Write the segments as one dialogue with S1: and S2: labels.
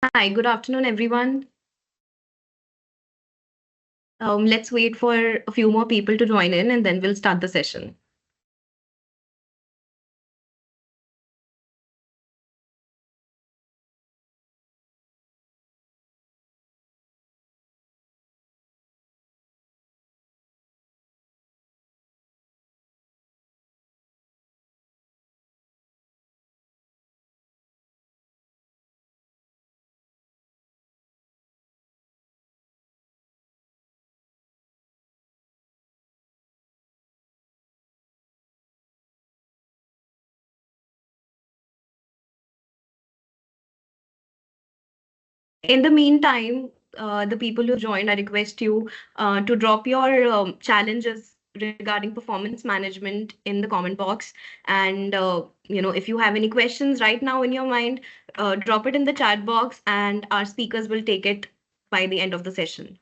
S1: Hi, good afternoon, everyone. Let's wait for a few more people to join in and then we'll start the session. In the meantime, the people who joined, I request you to drop your challenges regarding performance management in the comment box. And if you have any questions right now in your mind, drop it in the chat box, and our speakers will take it by the end of the session.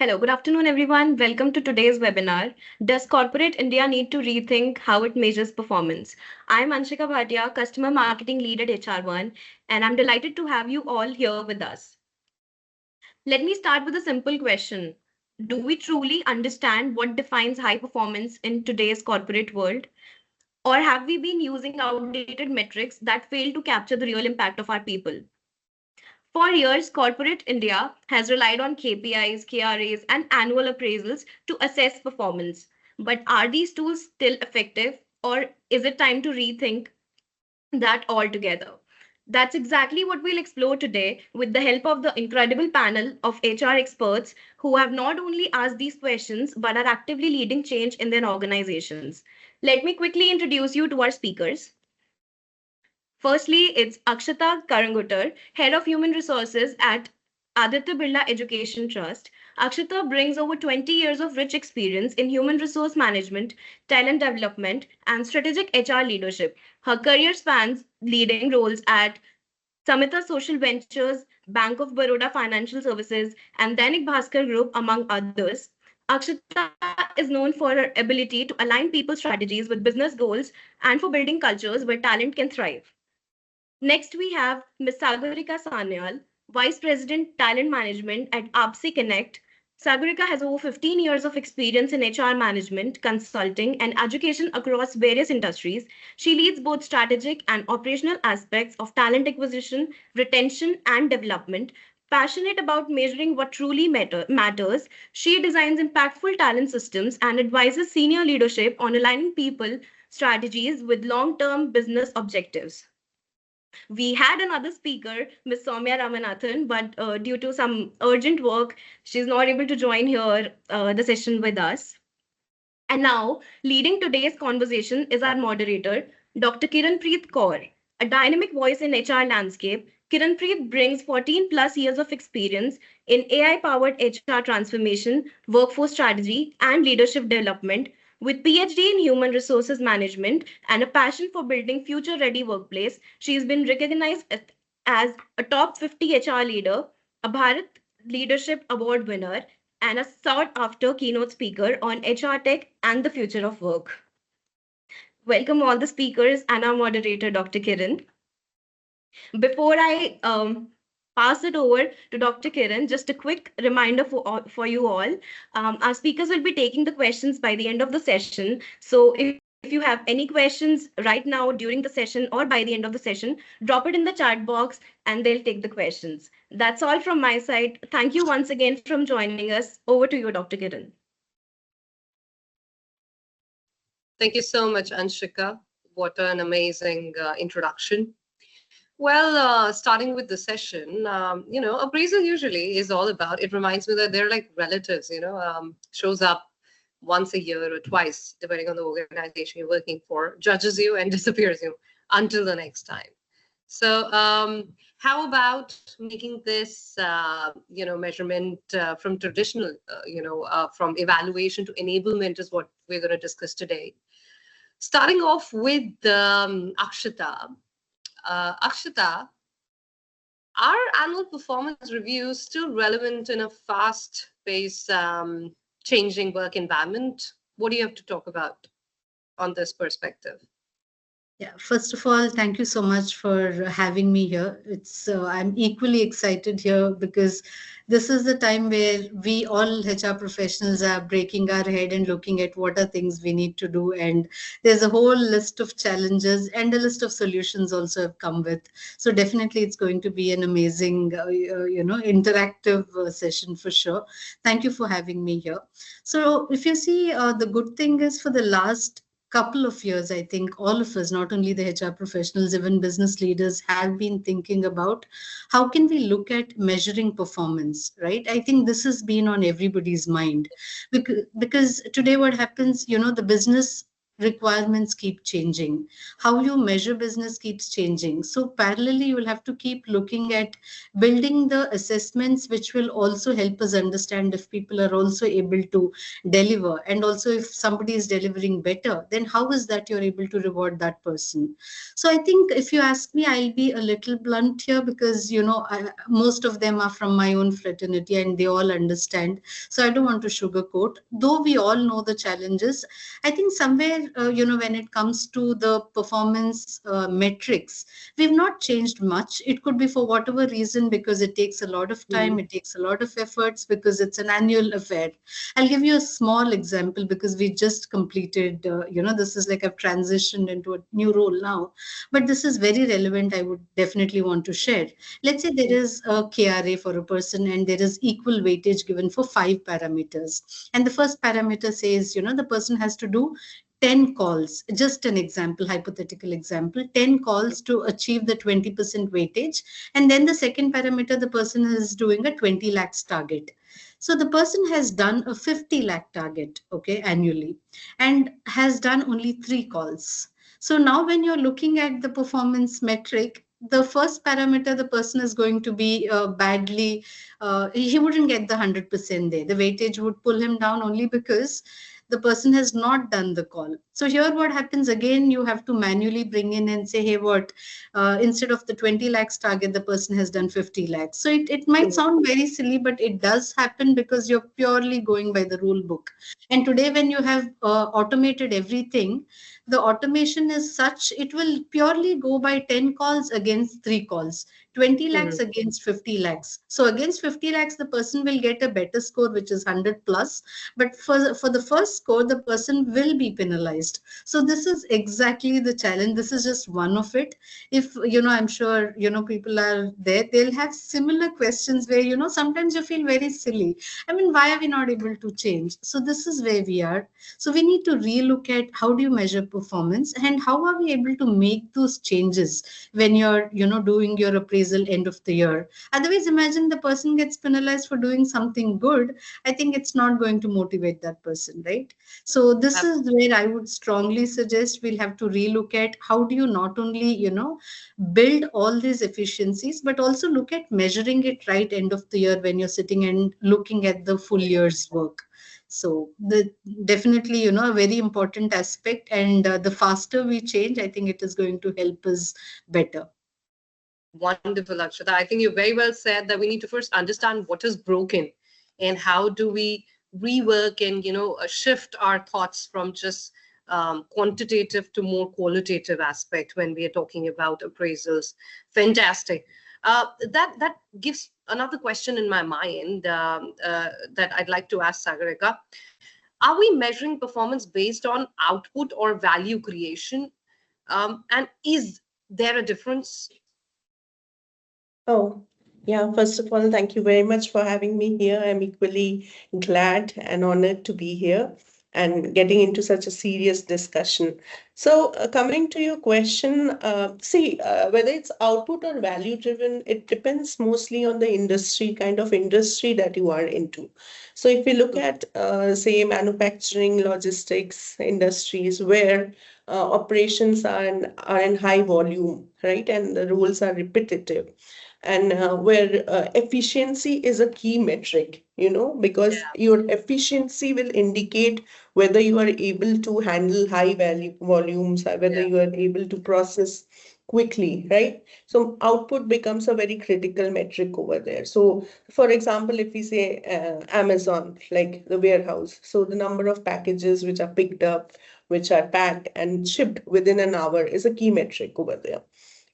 S1: Hello, good afternoon, everyone. Welcome to today's webinar. Does corporate India need to rethink how it measures performance? I'm Anshika Bhatia, Customer Marketing Lead at HR1, and I'm delighted to have you all here with us. Let me start with a simple question. Do we truly understand what defines high performance in today's corporate world? Or have we been using outdated metrics that fail to capture the real impact of our people? For years, corporate India has relied on KPIs, KRAs, and annual appraisals to assess performance. But are these tools still effective, or is it time to rethink that altogether? That's exactly what we'll explore today with the help of the incredible panel of HR experts who have not only asked these questions but are actively leading change in their organizations. Let me quickly introduce you to our speakers. Firstly, it's Akshatha Karangutkar, Head of Human Resources at Aditya Birla Education Trust. Akshatha brings over 20 years of rich experience in human resource management, talent development, and strategic HR leadership. Her career spans leading roles at Samita Social Ventures, Bank of Baroda Financial Services, and Dainik Bhaskar Group, among others. Akshita is known for her ability to align people's strategies with business goals and for building cultures where talent can thrive. Next, we have Ms. Sagorika Sanyal, Vice President Talent Management at Apsi Connect. Sagorika has over 15 years of experience in HR management, consulting, and education across various industries. She leads both strategic and operational aspects of talent acquisition, retention, and development. Passionate about measuring what truly matters, she designs impactful talent systems and advises senior leadership on aligning people strategies with long term business objectives. We had another speaker, Ms. Soumya Ramanathan, but due to some urgent work, she's not able to join here the session with us. And now, leading today's conversation is our moderator, Dr. Kiranpreett Kaur, a dynamic voice in HR landscape. Kiranpreet brings 14 plus years of experience in AI-powered HR transformation, workforce strategy, and leadership development. With PhD in human resources management and a passion for building future-ready workplace, she has been recognized as a top 50 HR leader, a Bharat Leadership Award winner, and a sought after keynote speaker on HR tech and the future of work. Welcome all the speakers and our moderator, Dr. Kiran. Before I pass it over to Dr. Kiran, just a quick reminder for you all. Our speakers will be taking the questions by the end of the session. So if you have any questions right now during the session or by the end of the session, drop it in the chat box and they'll take the questions. That's all from my side. Thank you once again from joining us. Over to you, Dr. Kiran.
S2: Thank you so much, Anshika. What an amazing introduction. Well, starting with the session, appraisal usually is all about, it reminds me that they're like relatives, shows up once a year or twice, depending on the organization you're working for, judges you and disappears you until the next time. So, how about making this, measurement from traditional, from evaluation to enablement is what we're going to discuss today. Starting off with Akshata. Akshata, are annual performance reviews still relevant in a fast-paced, changing work environment? What do you have to talk about on this perspective?
S3: Yeah, first of all, thank you so much for having me here. It's I'm equally excited here because this is the time where we all HR professionals are breaking our head and looking at what are things we need to do, and there's a whole list of challenges and a list of solutions also have come with. So definitely, it's going to be an amazing, interactive session for sure. Thank you for having me here. So if you see, the good thing is for the last couple of years, I think all of us, not only the HR professionals, even business leaders, have been thinking about how can we look at measuring performance, right? I think this has been on everybody's mind because today what happens, the business requirements keep changing, how you measure business keeps changing, so parallelly you will have to keep looking at building the assessments which will also help us understand if people are also able to deliver, and also if somebody is delivering better, then how is that you're able to reward that person. So I think if you ask me, I'll be a little blunt here because most of them are from my own fraternity and they all understand, so I don't want to sugarcoat, though we all know the challenges. I think somewhere, when it comes to the performance metrics, we've not changed much. It could be for whatever reason, because it takes a lot of time,
S2: Mhm.
S3: it takes a lot of efforts, because it's an annual affair. I'll give you a small example because we just completed, this is like I've transitioned into a new role now, but this is very relevant. I would definitely want to share. Let's say there is a KRA for a person and there is equal weightage given for 5 parameters. And the first parameter says, the person has to do 10 calls, just an example, hypothetical example, 10 calls to achieve the 20% weightage. And then the second parameter, the person is doing a 20 lakhs target. So the person has done a 50 lakh target, okay, annually, and has done only 3 calls. So now when you're looking at the performance metric, the first parameter, the person is going to be badly, he wouldn't get the 100% there. The weightage would pull him down only because the person has not done the call. So here what happens again, you have to manually bring in and say, hey, what, instead of the 20 lakhs target, the person has done 50 lakhs. So it might sound very silly, but it does happen because you're purely going by the rule book. And today when you have automated everything, the automation is such, it will purely go by 10 calls against 3 calls, 20 lakhs
S2: Mhm.
S3: against 50 lakhs. So against 50 lakhs, the person will get a better score, which is 100 plus. But for the first score, the person will be penalized. So this is exactly the challenge. This is just one of it. If, I'm sure, people are there, they'll have similar questions where, sometimes you feel very silly. I mean, why are we not able to change? So this is where we are. So we need to relook at how do you measure performance and how are we able to make those changes when you're, doing your appraisal end of the year. Otherwise, imagine the person gets penalized for doing something good. I think it's not going to motivate that person, right? So this is where I would strongly suggest we'll have to relook at how do you not only, build all these efficiencies, but also look at measuring it right end of the year when you're sitting and looking at the full year's work. So the definitely, a very important aspect, and the faster we change, I think it is going to help us better.
S2: Wonderful, Akshata. I think you very well said that we need to first understand what is broken and how do we rework and shift our thoughts from just quantitative to more qualitative aspect when we are talking about appraisals. Fantastic. That gives another question in my mind that I'd like to ask Sagarika. Are we measuring performance based on output or value creation? And is there a difference?
S4: Oh, yeah. First of all, thank you very much for having me here. I'm equally glad and honored to be here and getting into such a serious discussion. So coming to your question, whether it's output or value driven, it depends mostly on the industry, kind of industry that you are into. So if we look at, say, manufacturing, logistics industries where operations are in high volume, right, and the rules are repetitive, and where efficiency is a key metric, because your efficiency will indicate whether you are able to handle high value volumes, or whether you are able to process quickly, right? So output becomes a very critical metric over there. So for example, if we say Amazon, like the warehouse, so the number of packages which are picked up, which are packed and shipped within an hour is a key metric over there.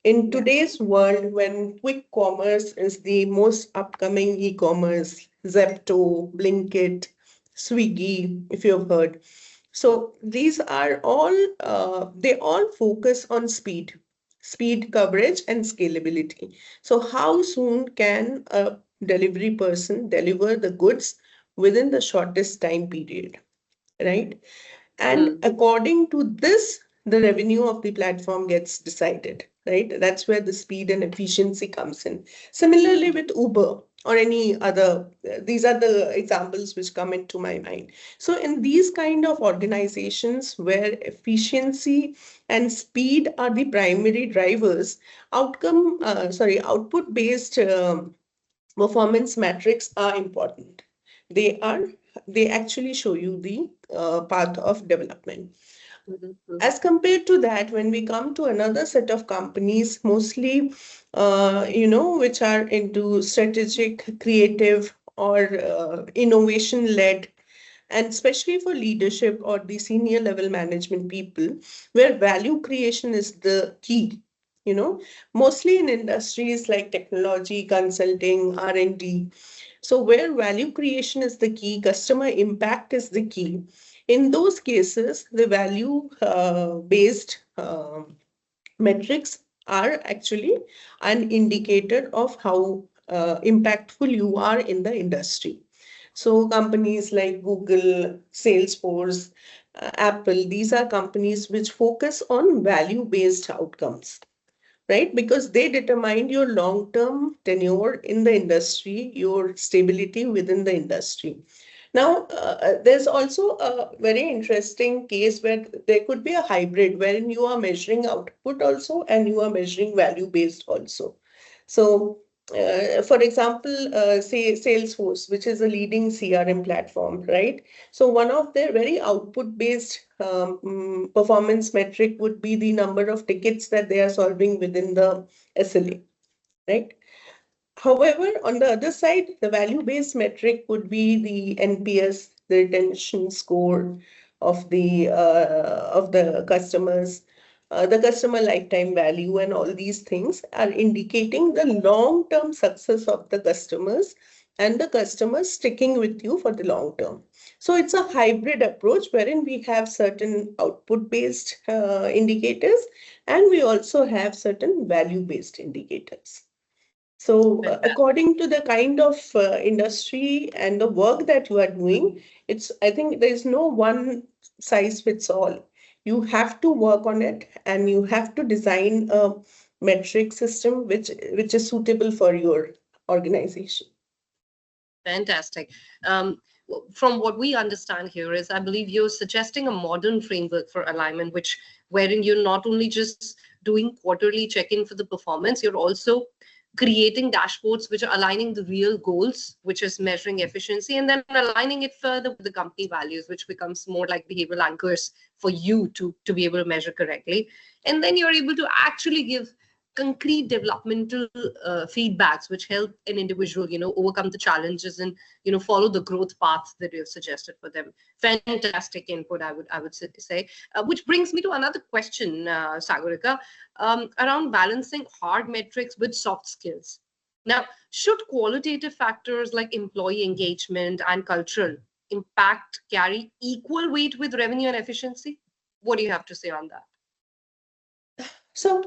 S4: In today's world, when quick commerce is the most upcoming e-commerce, Zepto, Blinkit, Swiggy, if you've heard. So these are all, they all focus on speed, coverage, and scalability. So how soon can a delivery person deliver the goods within the shortest time period, right? And according to this, the revenue of the platform gets decided, right? That's where the speed and efficiency comes in. Similarly with Uber or any other, these are the examples which come into my mind. So in these kind of organizations where efficiency and speed are the primary drivers, output based performance metrics are important. They are they actually show you the path of development. As compared to that, when we come to another set of companies, mostly which are into strategic, creative, or innovation led, and especially for leadership or the senior level management people, where value creation is the key, mostly in industries like technology, consulting, R&D. So where value creation is the key, customer impact is the key. In those cases, the value based metrics are actually an indicator of how impactful you are in the industry. So companies like Google, Salesforce, Apple, these are companies which focus on value-based outcomes, right? Because they determine your long-term tenure in the industry, your stability within the industry. Now, there's also a very interesting case where there could be a hybrid wherein you are measuring output also and you are measuring value-based also. So, for example, say Salesforce, which is a leading CRM platform, right? So one of their very output-based performance metric would be the number of tickets that they are solving within the SLA, right? However, on the other side, the value-based metric would be the NPS, the retention score of the customers, the customer lifetime value, and all these things are indicating the long-term success of the customers and the customers sticking with you for the long term. So it's a hybrid approach wherein we have certain output-based indicators and we also have certain value-based indicators. So, according to the kind of industry and the work that you are doing, I think there is no one size fits all. You have to work on it and you have to design a metric system which is suitable for your organization.
S2: Fantastic. From what we understand here is, I believe you're suggesting a modern framework for alignment, wherein you're not only just doing quarterly check-in for the performance, you're also creating dashboards which are aligning the real goals, which is measuring efficiency, and then aligning it further with the company values, which becomes more like behavioral anchors for you to be able to measure correctly. And then you're able to actually give concrete developmental feedbacks which help an individual overcome the challenges and follow the growth path that you've suggested for them. Fantastic input, I would say, which brings me to another question, Sagorika, around balancing hard metrics with soft skills. Now, should qualitative factors like employee engagement and cultural impact carry equal weight with revenue and efficiency? What do you have to say on that?
S4: So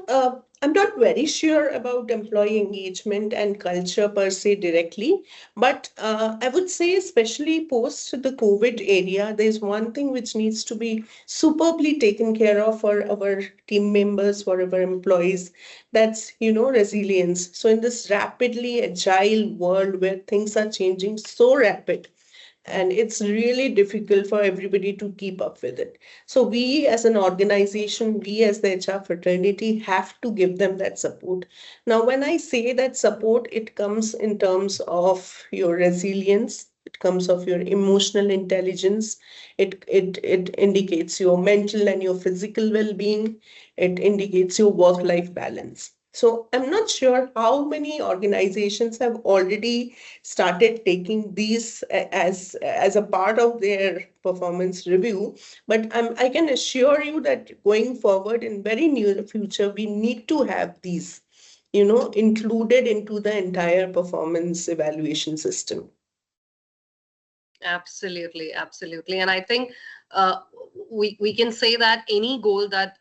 S4: I'm not very sure about employee engagement and culture per se directly, but I would say, especially post the COVID area, there's one thing which needs to be superbly taken care of for our team members, for our employees. That's, resilience. So in this rapidly agile world where things are changing so rapid, and it's really difficult for everybody to keep up with it. So we as an organization, we as the HR fraternity have to give them that support. Now, when I say that support, it comes in terms of your resilience, it comes of your emotional intelligence, it indicates your mental and your physical well-being, it indicates your work-life balance. So I'm not sure how many organizations have already started taking these as a part of their performance review, but I can assure you that going forward in very near future, we need to have these, included into the entire performance evaluation system.
S2: Absolutely, absolutely. And I think uh, we can say that any goal that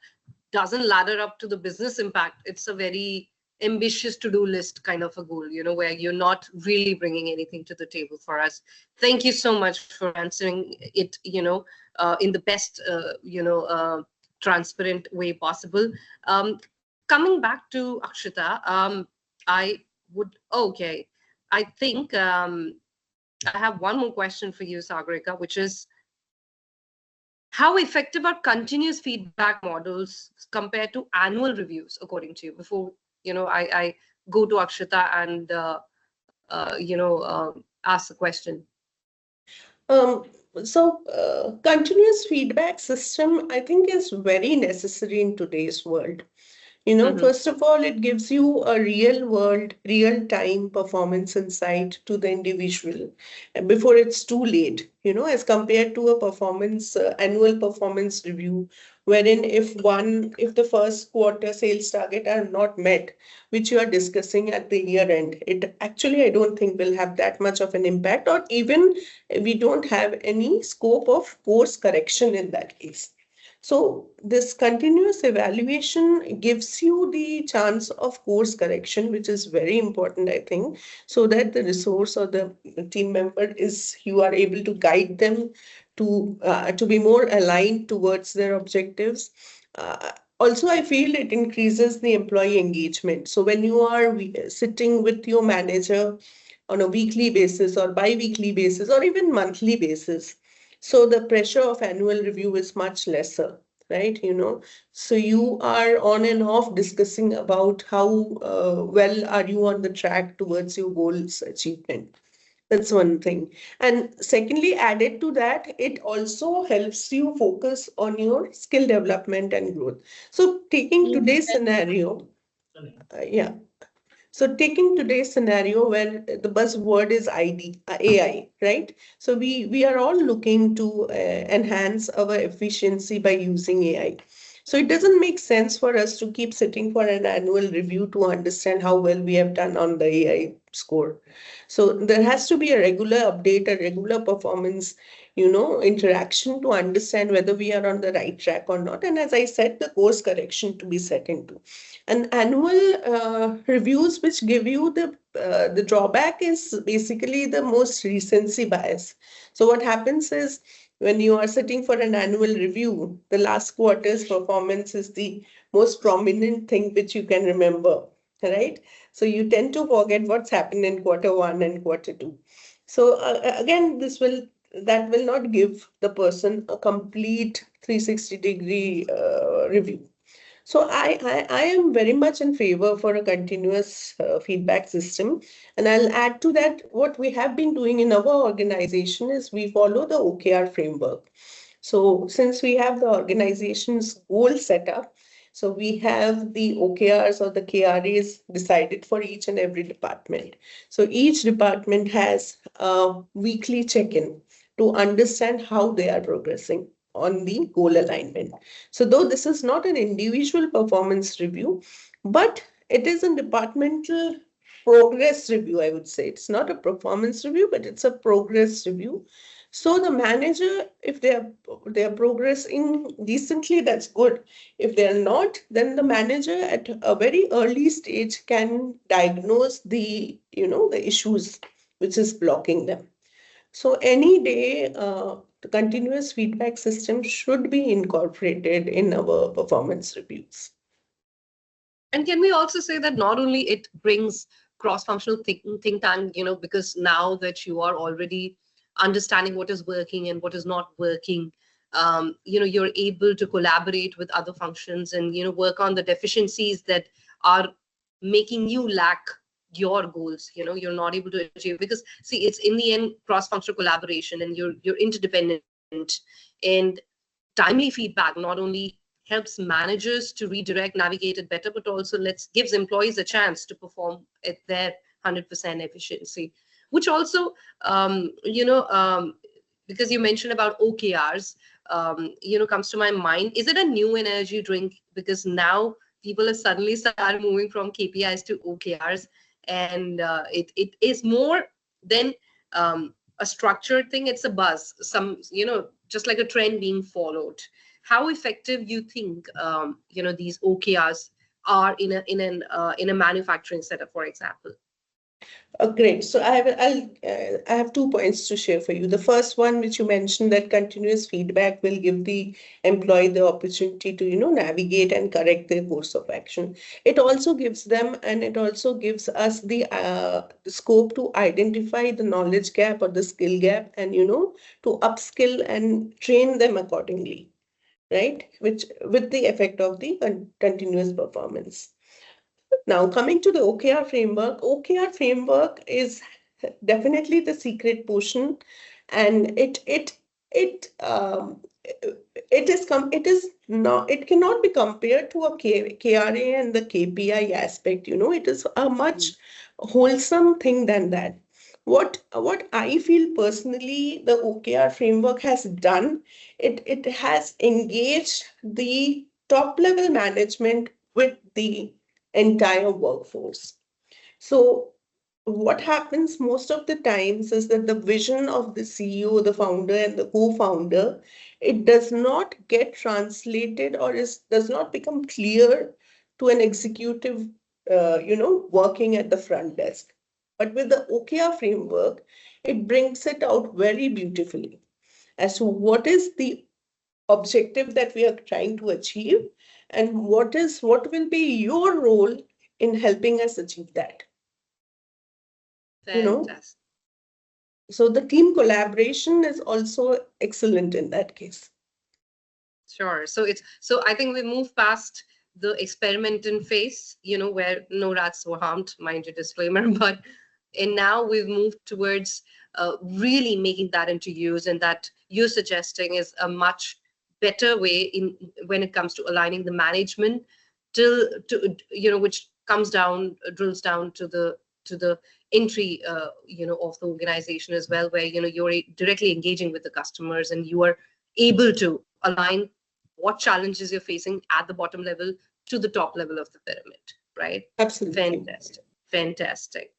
S2: doesn't ladder up to the business impact, it's a very ambitious to-do list kind of a goal, where you're not really bringing anything to the table for us. Thank you so much for answering it, in the best, transparent way possible. Coming back to Akshita, I would, okay, I think I have one more question for you, Sagorika, which is how effective are continuous feedback models compared to annual reviews, according to you? Before I go to Akshita and ask the question.
S4: Um, so continuous feedback system, I think, is very necessary in today's world.
S2: Mm-hmm.
S4: First of all, it gives you a real world, real time performance insight to the individual before it's too late, as compared to a annual performance review, wherein if the first quarter sales target are not met, which you are discussing at the year end, it actually, I don't think will have that much of an impact, or even we don't have any scope of course correction in that case. So this continuous evaluation gives you the chance of course correction, which is very important, I think, so that the resource or the team member you are able to guide them to be more aligned towards their objectives. Also, I feel it increases the employee engagement. So when you are sitting with your manager on a weekly basis or bi-weekly basis or even monthly basis, so the pressure of annual review is much lesser, right? So you are on and off discussing about how well are you on the track towards your goals achievement. That's one thing. And secondly, added to that, it also helps you focus on your skill development and growth. So taking today's scenario, yeah. So taking today's scenario where the buzzword is AI, right? So we are all looking to enhance our efficiency by using AI. So it doesn't make sense for us to keep sitting for an annual review to understand how well we have done on the AI score. So there has to be a regular update, a regular performance, interaction to understand whether we are on the right track or not. And as I said, the course correction to be set into. And annual reviews, which give you the drawback, is basically the most recency bias. So what happens is when you are sitting for an annual review, the last quarter's performance is the most prominent thing which you can remember, right? So you tend to forget what's happened in quarter one and quarter two. So again, that will not give the person a complete 360-degree review. So I am very much in favor for a continuous feedback system. And I'll add to that, what we have been doing in our organization is we follow the OKR framework. So since we have the organization's goal set up, so we have the OKRs or the KRAs decided for each and every department. So each department has a weekly check-in to understand how they are progressing on the goal alignment. So though this is not an individual performance review, but it is a departmental progress review, I would say. It's not a performance review, but it's a progress review So the manager, if they're progressing decently, that's good. If they're not, then the manager at a very early stage can diagnose the issues which is blocking them. So any day, the continuous feedback system should be incorporated in our performance reviews.
S2: And can we also say that not only it brings cross-functional think tank, because now that you are already understanding what is working and what is not working, you're able to collaborate with other functions and, work on the deficiencies that are making you lack your goals. You're not able to achieve, because see, it's in the end cross-functional collaboration, and you're interdependent, and timely feedback not only helps managers to redirect, navigate it better, but also gives employees a chance to perform at their 100% efficiency. Which also, because you mentioned about OKRs, comes to my mind. Is it a new energy drink? Because now people have suddenly started moving from KPIs to OKRs, and it is more than a structured thing. It's a buzz, just like a trend being followed. How effective you think these OKRs are in a manufacturing setup, for example?
S4: Great. So I have 2 points to share for you. The first one, which you mentioned, that continuous feedback will give the employee the opportunity to, navigate and correct their course of action. It also gives them, and it also gives us the scope to identify the knowledge gap or the skill gap, and, to upskill and train them accordingly, right? Which with the effect of the continuous performance. Now, coming to the OKR framework is definitely the secret portion, and it is not, it cannot be compared to a KRA and the KPI aspect. It is a much wholesome thing than that. What I feel personally the OKR framework has done, it has engaged the top level management with the entire workforce. So what happens most of the times is that the vision of the CEO, the founder, and the co-founder, it does not get translated, or does not become clear to an executive, working at the front desk. But with the OKR framework, it brings it out very beautifully as to what is the objective that we are trying to achieve, and what will be your role in helping us achieve that.
S2: Fantastic.
S4: So the team collaboration is also excellent in that case.
S2: Sure. So I think we move past the experimenting phase, where no rats were harmed, mind you, disclaimer. And now we've moved towards really making that into use, and that you're suggesting is a much better way when it comes to aligning the management which drills down to the entry of the organization as well, where you're directly engaging with the customers, and you are able to align what challenges you're facing at the bottom level to the top level of the pyramid, right?
S4: Absolutely.
S2: Fantastic.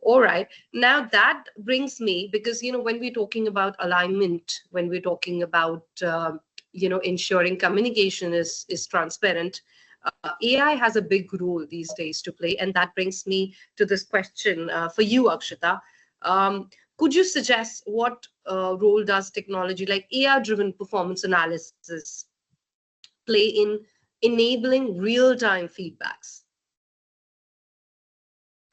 S2: All right. Now that brings me, because when we're talking about alignment, when we're talking about ensuring communication is transparent, AI has a big role these days to play, and that brings me to this question for you, Akshata. Could you suggest what role does technology like AI-driven performance analysis play in enabling real-time feedbacks?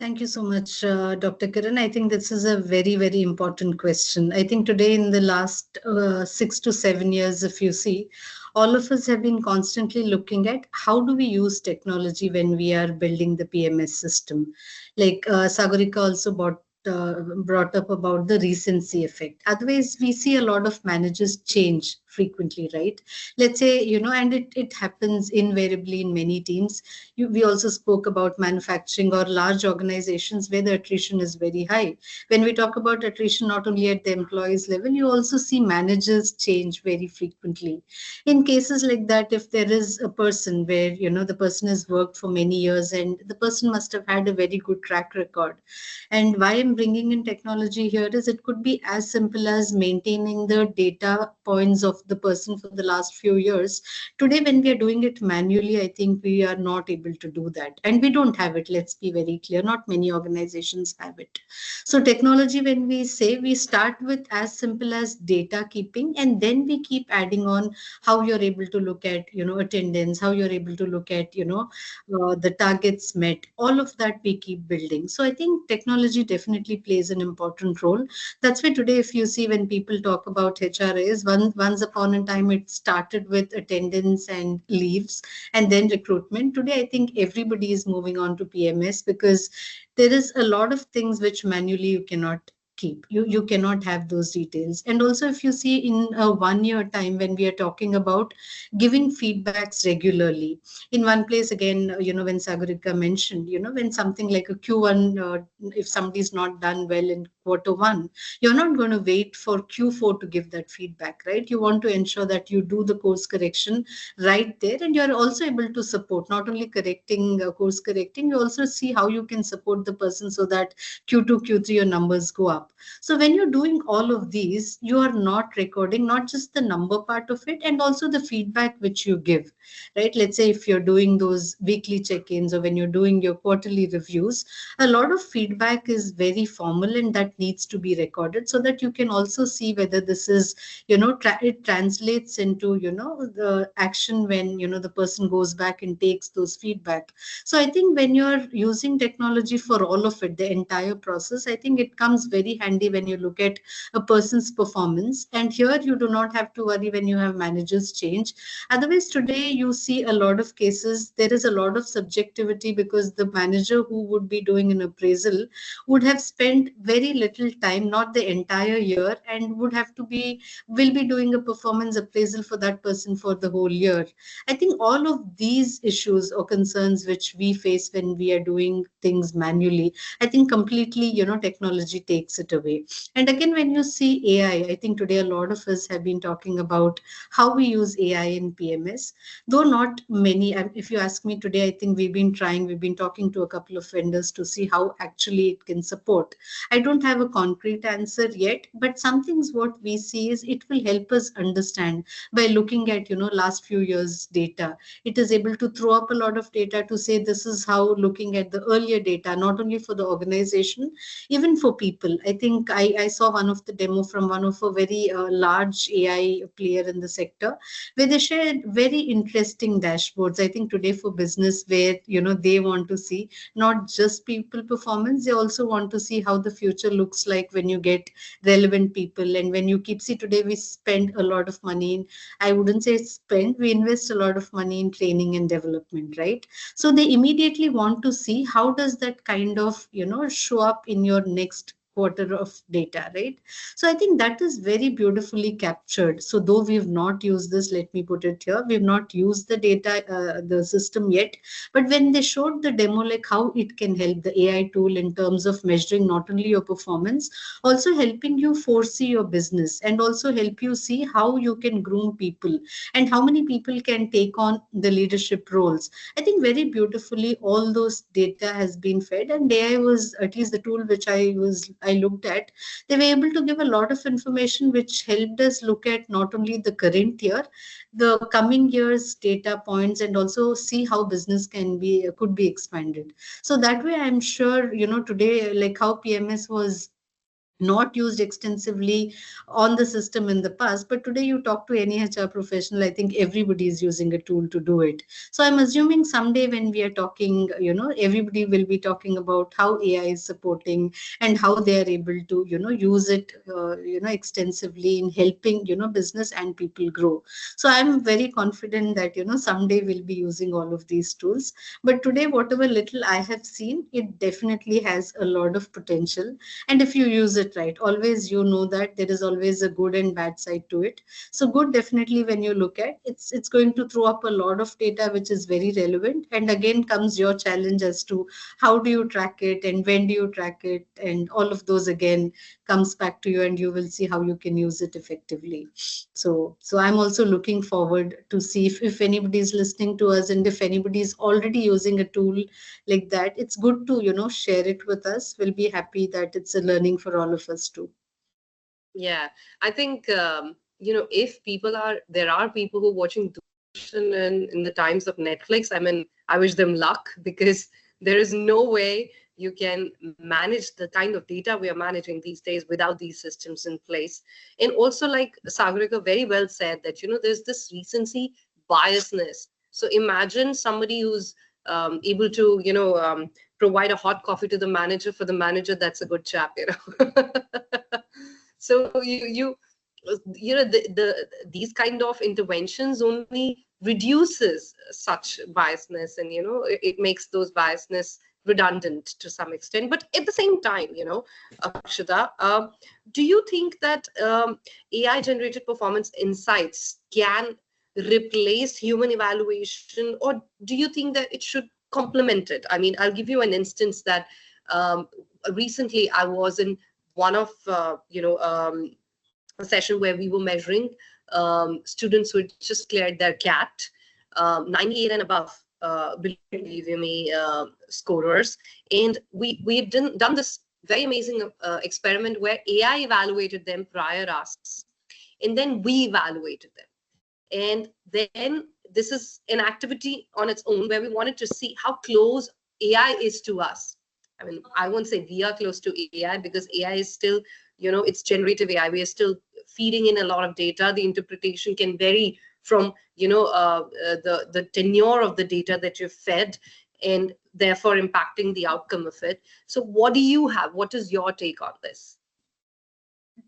S3: Thank you so much, Dr. Kiran. I think this is a very, very important question. I think today, in the last 6 to 7 years, if you see, all of us have been constantly looking at how do we use technology when we are building the PMS system. Like Sagorika also brought up about the recency effect. Otherwise, we see a lot of managers change frequently, right? Let's say, and it happens invariably in many teams. We also spoke about manufacturing or large organizations where the attrition is very high. When we talk about attrition, not only at the employees level, you also see managers change very frequently. In cases like that, if there is a person where, the person has worked for many years and the person must have had a very good track record. And why I'm bringing in technology here is it could be as simple as maintaining the data points of the person for the last few years. Today, when we are doing it manually, I think we are not able to do that. And we don't have it. Let's be very clear. Not many organizations have it. So technology, when we say, we start with as simple as data keeping, and then we keep adding on how you're able to look at, attendance, how you're able to look at, the targets met, all of that we keep building. So I think technology definitely plays an important role. That's why today, if you see when people talk about HRAs, once upon a time it started with attendance and leaves and then recruitment. Today, I think everybody is moving on to PMS because there is a lot of things which manually you cannot keep. You cannot have those details. And also, if you see in a 1 year time, when we are talking about giving feedbacks regularly, in one place again, when Sagorika mentioned, when something like a Q1, if somebody's not done well in quarter 1, you're not going to wait for Q4 to give that feedback, right? You want to ensure that you do the course correction right there, and you're also able to support, not only correcting, course correcting, you also see how you can support the person so that Q2, Q3, your numbers go up. So when you're doing all of these, you are not recording not just the number part of it, and also the feedback which you give, right? Let's say if you're doing those weekly check-ins or when you're doing your quarterly reviews, a lot of feedback is very formal and that needs to be recorded so that you can also see whether this is, it translates into, the action when, the person goes back and takes those feedback. So I think when you're using technology for all of it, the entire process, I think it comes very handy when you look at a person's performance. And here you do not have to worry when you have managers change. Otherwise, today you see a lot of cases, there is a lot of subjectivity because the manager who would be doing an appraisal would have spent very little time, not the entire year, and will be doing a performance appraisal for that person for the whole year. I think all of these issues or concerns which we face when we are doing things manually, I think completely, technology takes it away. And again, when you see AI, I think today a lot of us have been talking about how we use AI in PMS, though not many. If you ask me today, I think we've been talking to a couple of vendors to see how actually it can support. I don't have a concrete answer yet, but some things what we see is it will help us understand by looking at, last few years data. It is able to throw up a lot of data to say this is how, looking at the earlier data, not only for the organization, even for people. I think I saw one of the demo from one of a very large AI player in the sector, where they shared very interesting dashboards. I think today for business, where they want to see not just people performance, they also want to see how the future looks like when you get relevant people. And when you keep, see, today we spend a lot of money in, I wouldn't say spend, we invest a lot of money in training and development, right? So they immediately want to see how does that kind of show up in your next quarter of data, right? So I think that is very beautifully captured. So though we've not used this, let me put it here, we've not used the data, the system yet, but when they showed the demo, like how it can help, the AI tool, in terms of measuring not only your performance, also helping you foresee your business and also help you see how you can groom people and how many people can take on the leadership roles. I think very beautifully all those data has been fed, and AI was, at least the tool which I looked at, they were able to give a lot of information which helped us look at not only the current year, the coming year's data points, and also see how business could be expanded. So that way, I'm sure, today, like how PMS was not used extensively on the system in the past, but today you talk to any HR professional, I think everybody is using a tool to do it. So I'm assuming someday when we are talking, everybody will be talking about how AI is supporting and how they are able to, use it, extensively in helping, business and people grow. So I'm very confident that, someday we'll be using all of these tools. But today, whatever little I have seen, it definitely has a lot of potential. And if you use it it right. Always, you know that there is always a good and bad side to it. So good, definitely, when you look at it's going to throw up a lot of data which is very relevant. And again comes your challenge as to how do you track it and when do you track it, and all of those again comes back to you, and you will see how you can use it effectively. So I'm also looking forward to see if anybody is listening to us, and if anybody is already using a tool like that, it's good to share it with us. We'll be happy that it's a learning for all of us too.
S2: Yeah, I think if there are people who are watching Doordarshan in the times of Netflix. I mean, I wish them luck, because there is no way you can manage the kind of data we are managing these days without these systems in place. And also, like Sagorika very well said, that there's this recency biasness. So imagine somebody who's able to provide a hot coffee to the manager. For the manager, that's a good chap. So these kind of interventions only reduces such biasness, and it makes those biasness redundant to some extent. But at the same time, Akshata, do you think that AI generated performance insights can replace human evaluation, or do you think that it should complement it? I mean, I'll give you an instance that recently I was in one of a session where we were measuring students who had just cleared their CAT, 98 and above, believe you me, scorers. And we had done this very amazing experiment where AI evaluated them prior asks, and then we evaluated them. And then this is an activity on its own where we wanted to see how close AI is to us. I mean, I won't say we are close to AI, because AI is still, it's generative AI. We are still feeding in a lot of data. The interpretation can vary from, the tenure of the data that you've fed, and therefore impacting the outcome of it. So what do you have? What is your take on this?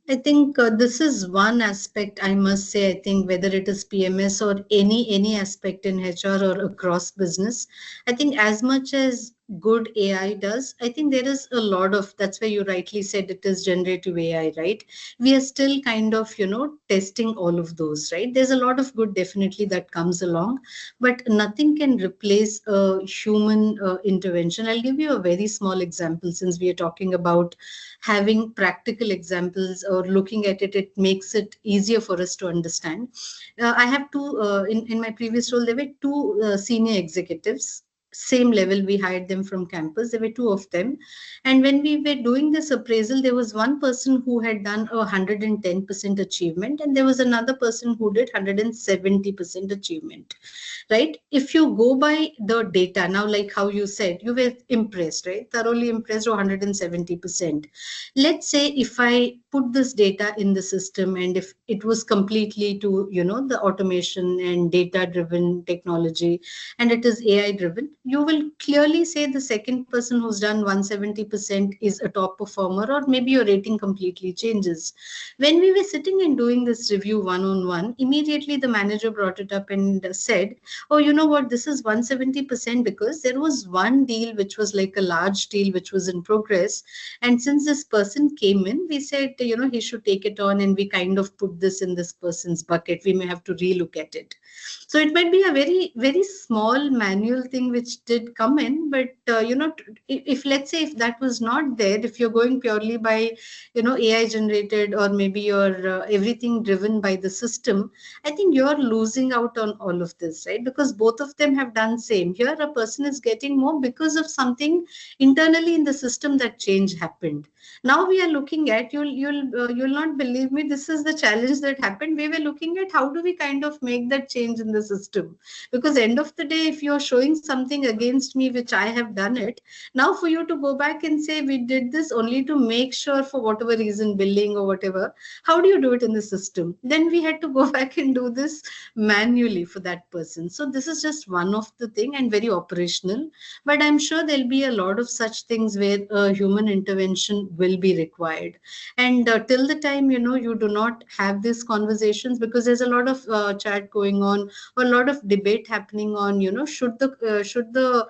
S3: I think this is one aspect, I must say. I think whether it is PMS or any aspect in HR or across business, I think as much as good AI does, I think there is a lot of, that's why you rightly said it is generative AI, right? We are still kind of, testing all of those, right? There's a lot of good definitely that comes along, but nothing can replace a human intervention. I'll give you a very small example, since we are talking about having practical examples or looking at it, it makes it easier for us to understand. I have two, in my previous role, there were two senior executives, same level, we hired them from campus. There were two of them. And when we were doing this appraisal, there was one person who had done a 110% achievement, and there was another person who did 170% achievement, right? If you go by the data now, like how you said, you were impressed, right? Thoroughly impressed, 170%. Let's say if I put this data in the system, and if it was completely to, the automation and data driven technology, and it is AI driven, you will clearly say the second person who's done 170% is a top performer, or maybe your rating completely changes. When we were sitting and doing this review one-on-one, immediately the manager brought it up and said, oh, you know what, this is 170% because there was one deal which was like a large deal which was in progress. And since this person came in, we said, he should take it on, and we kind of put this in this person's bucket. We may have to relook at it. So it might be a very, very small manual thing which did come in, but if let's say if that was not there, if you're going purely by AI generated, or maybe you're everything driven by the system, I think you're losing out on all of this, right? Because both of them have done same. Here a person is getting more because of something internally in the system that change happened. Now we are looking at, you'll not believe me, this is the challenge that happened. We were looking at how do we kind of make that change in the system, because end of the day, if you're showing something against me which I have done it, now for you to go back and say we did this only to make sure for whatever reason, billing or whatever, how do you do it in the system? Then we had to go back and do this manually for that person. So this is just one of the thing, and very operational, but I'm sure there'll be a lot of such things where human intervention will be required. And till the time you do not have these conversations, because there's a lot of chat going on, or a lot of debate happening on should the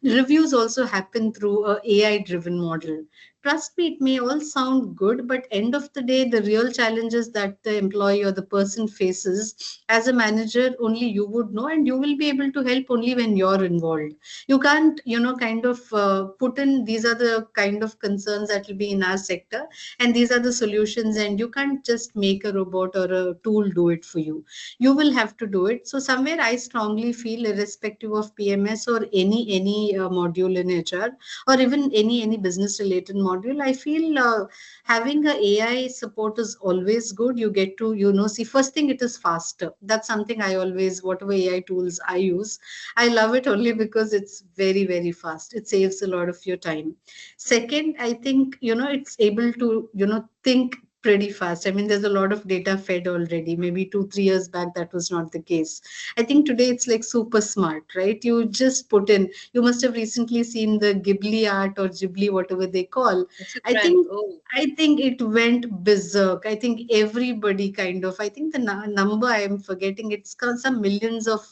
S3: reviews also happen through a AI driven model. Trust me, it may all sound good, but end of the day, the real challenges that the employee or the person faces as a manager, only you would know, and you will be able to help only when you're involved. You can't, kind of put in these are the kind of concerns that will be in our sector, and these are the solutions, and you can't just make a robot or a tool do it for you. You will have to do it. So somewhere I strongly feel, irrespective of PMS or any module in HR, or even any business related module, I feel having a AI support is always good. You get to see, first thing, it is faster. That's something I always, whatever AI tools I use, I love it only because it's very, very fast. It saves a lot of your time. Second, I think it's able to think pretty fast. I mean, there's a lot of data fed already. Maybe 2-3 years back that was not the case. I think today it's like super smart, right? You just put in, you must have recently seen the Ghibli art or Ghibli, whatever they call.
S2: It's a
S3: I
S2: trend.
S3: think
S2: Oh,
S3: I think it went berserk. I think everybody kind of, I think the number I am forgetting, it's some millions of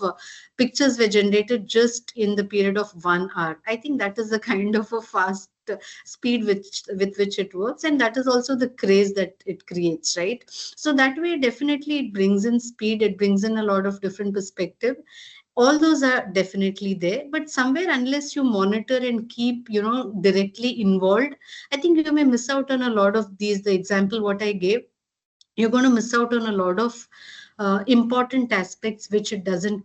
S3: pictures were generated just in the period of 1 hour. I think that is the kind of a fast speed with which it works, and that is also the craze that it creates, right? So that way, definitely it brings in speed, it brings in a lot of different perspective. All those are definitely there, but somewhere, unless you monitor and keep directly involved, I think you may miss out on a lot of these. The example what I gave, you're going to miss out on a lot of important aspects which it doesn't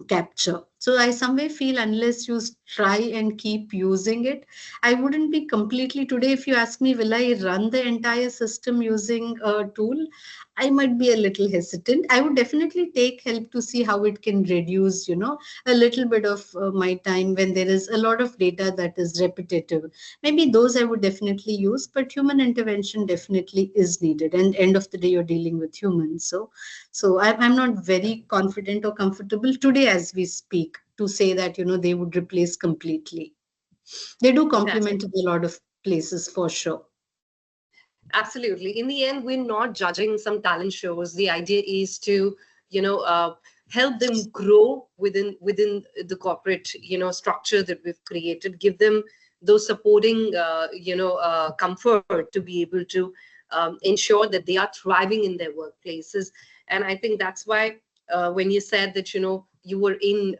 S3: capture. So I somewhere feel, unless you try and keep using it, I wouldn't be completely, today if you ask me, will I run the entire system using a tool, I might be a little hesitant. I would definitely take help to see how it can reduce a little bit of my time when there is a lot of data that is repetitive. Maybe those I would definitely use, but human intervention definitely is needed, and end of the day, you're dealing with humans. So I'm not very confident or comfortable today as we speak to say that they would replace completely. They do
S2: fantastic.
S3: complement in a lot of places for sure.
S2: Absolutely. In the end, we're not judging some talent shows. The idea is to, you know, help them grow within the corporate, structure that we've created. Give them those supporting, comfort to be able to ensure that they are thriving in their workplaces. And I think that's why when you said that, you were in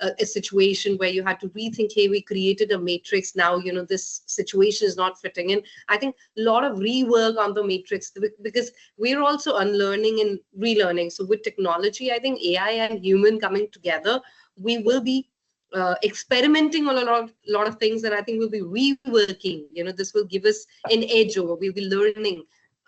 S2: a situation where you had to rethink, hey, we created a matrix. Now, this situation is not fitting in. I think a lot of rework on the matrix, because we're also unlearning and relearning. So with technology, I think AI and human coming together, we will be experimenting on a lot of things, and I think we'll be reworking. This will give us an edge over. We'll be learning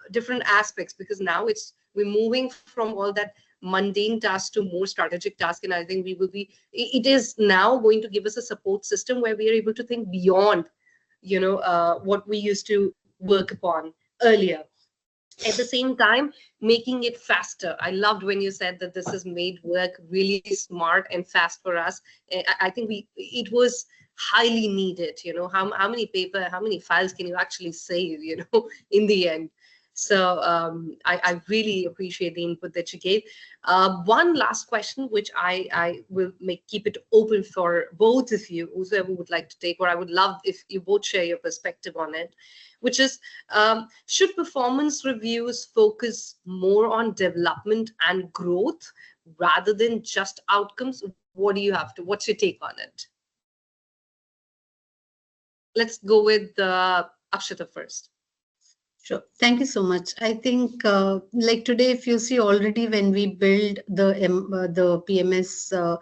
S2: different aspects, because now we're moving from all that mundane task to more strategic task, and I think we will be. It is now going to give us a support system where we are able to think beyond, what we used to work upon earlier. At the same time, making it faster. I loved when you said that this has made work really smart and fast for us. I think it was highly needed. How many paper, how many files can you actually save, in the end. So I really appreciate the input that you gave. One last question, which I will keep it open for both of you, whoever would like to take, or I would love if you both share your perspective on it, which is, should performance reviews focus more on development and growth rather than just outcomes? What's your take on it? Let's go with Akshata first.
S3: Sure. Thank you so much. I think like today, if you see already when we build the PMS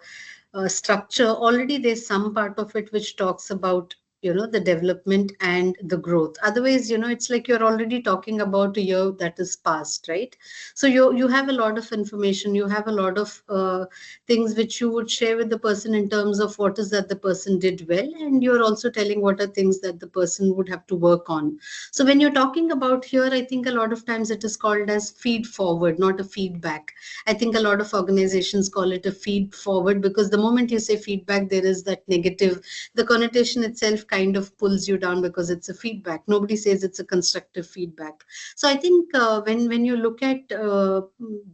S3: structure, already there's some part of it which talks about the development and the growth. Otherwise, it's like you're already talking about a year that is past, right? So you have a lot of information, you have a lot of things which you would share with the person in terms of what is that the person did well, and you're also telling what are things that the person would have to work on. So when you're talking about here, I think a lot of times it is called as feed forward, not a feedback. I think a lot of organizations call it a feed forward, because the moment you say feedback, there is that negative, the connotation itself kind of pulls you down because it's a feedback. Nobody says it's a constructive feedback. So I think when you look at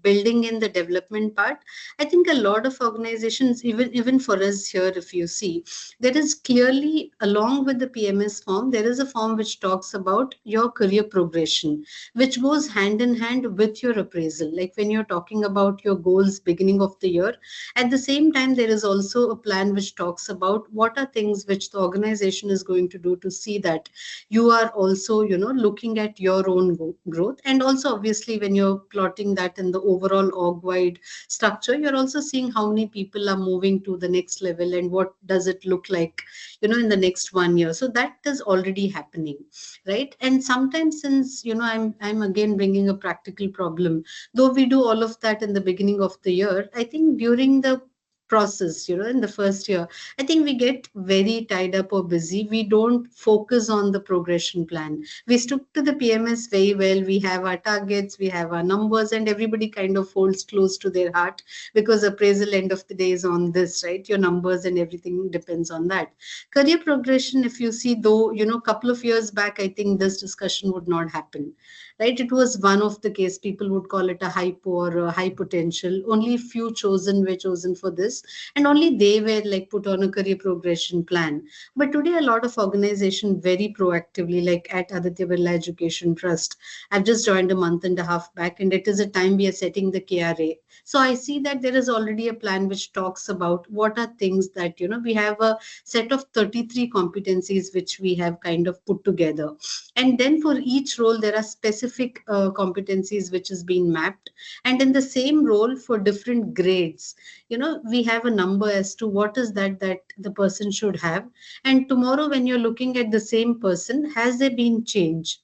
S3: building in the development part, I think a lot of organizations, even for us here, if you see, there is clearly, along with the PMS form, there is a form which talks about your career progression, which goes hand in hand with your appraisal. Like when you're talking about your goals beginning of the year, at the same time, there is also a plan which talks about what are things which the organization is going to do to see that you are also, looking at your own growth. And also, obviously, when you're plotting that in the overall org-wide structure, you're also seeing how many people are moving to the next level and what does it look like, in the next 1 year. So that is already happening, right? And sometimes, since I'm again bringing a practical problem, though we do all of that in the beginning of the year, I think during the process, in the first year, I think we get very tied up or busy. We don't focus on the progression plan. We stuck to the PMS very well. We have our targets, we have our numbers, and everybody kind of holds close to their heart because appraisal end of the day is on this, right? Your numbers and everything depends on that. Career progression, if you see, though, couple of years back, I think this discussion would not happen, right? It was one of the case, people would call it a hypo or a high potential. Only few were chosen for this, and only they were like put on a career progression plan. But today, a lot of organization very proactively, like at Aditya Birla Education Trust, I've just joined a month and a half back, and it is a time we are setting the KRA. So I see that there is already a plan which talks about what are things that, we have a set of 33 competencies which we have kind of put together. And then for each role, there are specific competencies which is being mapped. And in the same role for different grades, we have a number as to what is that the person should have. And tomorrow, when you're looking at the same person, has there been change?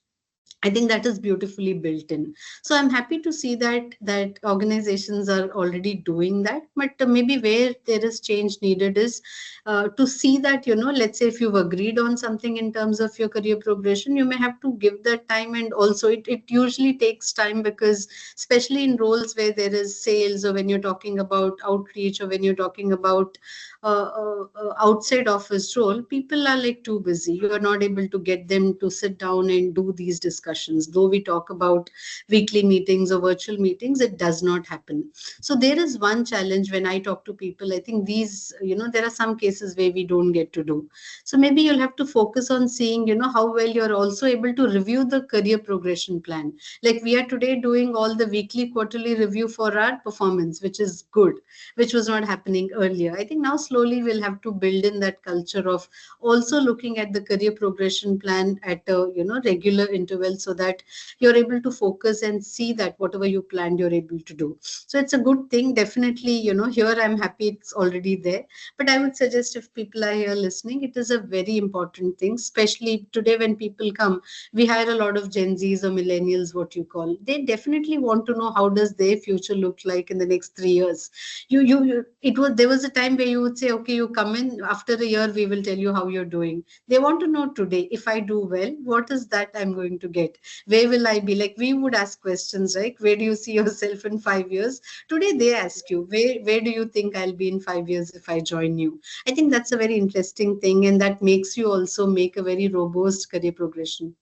S3: I think that is beautifully built in. So I'm happy to see that organizations are already doing that. But maybe where there is change needed is to see that, let's say if you've agreed on something in terms of your career progression, you may have to give that time. And also it usually takes time because especially in roles where there is sales, or when you're talking about outreach, or when you're talking about outside office role, people are like too busy. You are not able to get them to sit down and do these discussions. Though we talk about weekly meetings or virtual meetings, it does not happen. So there is one challenge when I talk to people. I think these, there are some cases where we don't get to do. So maybe you'll have to focus on seeing, how well you're also able to review the career progression plan. Like we are today doing all the weekly, quarterly review for our performance, which is good, which was not happening earlier. I think now slowly we'll have to build in that culture of also looking at the career progression plan at a regular interval, so that you're able to focus and see that whatever you planned you're able to do. So it's a good thing. Definitely, here I'm happy it's already there. But I would suggest, if people are here listening, it is a very important thing, especially today when people come. We hire a lot of Gen Zs or millennials, what you call. They definitely want to know how does their future look like in the next 3 years. There was a time where you would say, okay, you come in after a year, we will tell you how you're doing. They want to know today, if I do well, what is that I'm going to get? Where will I be? Like we would ask questions, right? Where do you see yourself in 5 years? Today they ask you, where do you think I'll be in 5 years if I join you? I think that's a very interesting thing, and that makes you also make a very robust career progression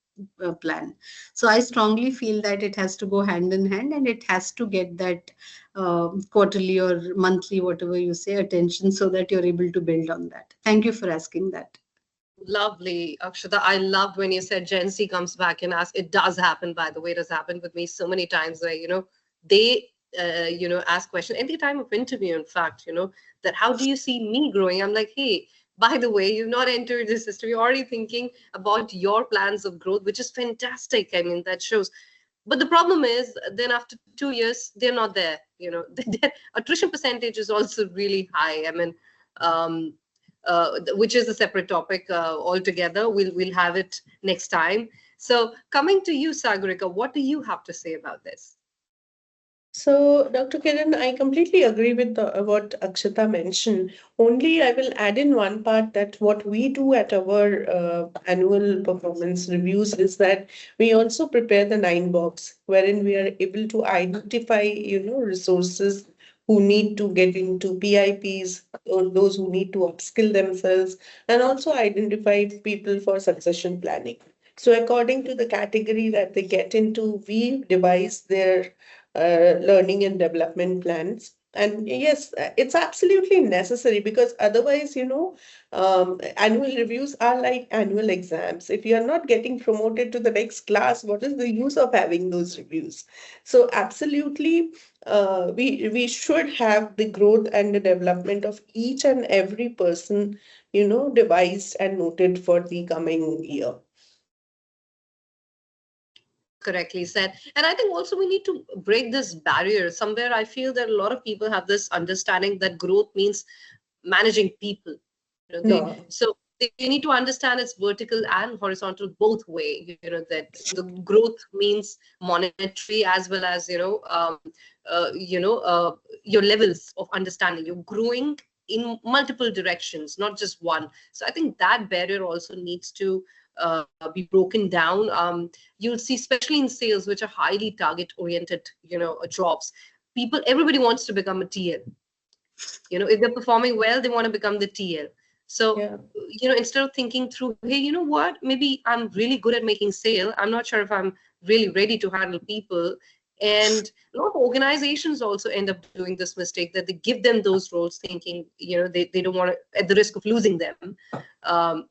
S3: plan. So I strongly feel that it has to go hand in hand, and it has to get that quarterly or monthly, whatever you say, attention, so that you're able to build on that. Thank you for asking that.
S2: Lovely, Akshata. I loved when you said Gen Z comes back and asks. It does happen, by the way. It has happened with me so many times where, they, ask questions any time of interview, in fact, that how do you see me growing? I'm like, hey, by the way, you've not entered the system. You're already thinking about your plans of growth, which is fantastic. I mean, that shows. But the problem is, then after 2 years, they're not there. Their attrition percentage is also really high. I mean, which is a separate topic altogether. We'll have it next time. So coming to you, Sagorika, what do you have to say about this?
S4: So, Dr. Kiran, I completely agree with what Akshata mentioned. Only I will add in one part that what we do at our annual performance reviews is that we also prepare the 9 box, wherein we are able to identify, resources who need to get into PIPs, or those who need to upskill themselves, and also identify people for succession planning. So according to the category that they get into, we devise their learning and development plans. And yes, it's absolutely necessary, because otherwise, annual reviews are like annual exams. If you are not getting promoted to the next class, what is the use of having those reviews? So absolutely, we should have the growth and the development of each and every person, devised and noted for the coming year.
S2: Correctly said. And I think also we need to break this barrier. Somewhere I feel that a lot of people have this understanding that growth means managing people.
S4: Yeah.
S2: So they need to understand it's vertical and horizontal both way. That the growth means monetary as well as your levels of understanding. You're growing in multiple directions, not just one. So I think that barrier also needs to be broken down. You'll see, especially in sales, which are highly target-oriented, jobs. Everybody wants to become a TL. If they're performing well, they want to become the TL. So,
S4: Yeah.
S2: Instead of thinking through, hey, you know what, maybe I'm really good at making sale. I'm not sure if I'm really ready to handle people. And a lot of organizations also end up doing this mistake, that they give them those roles thinking, they don't want to, at the risk of losing them,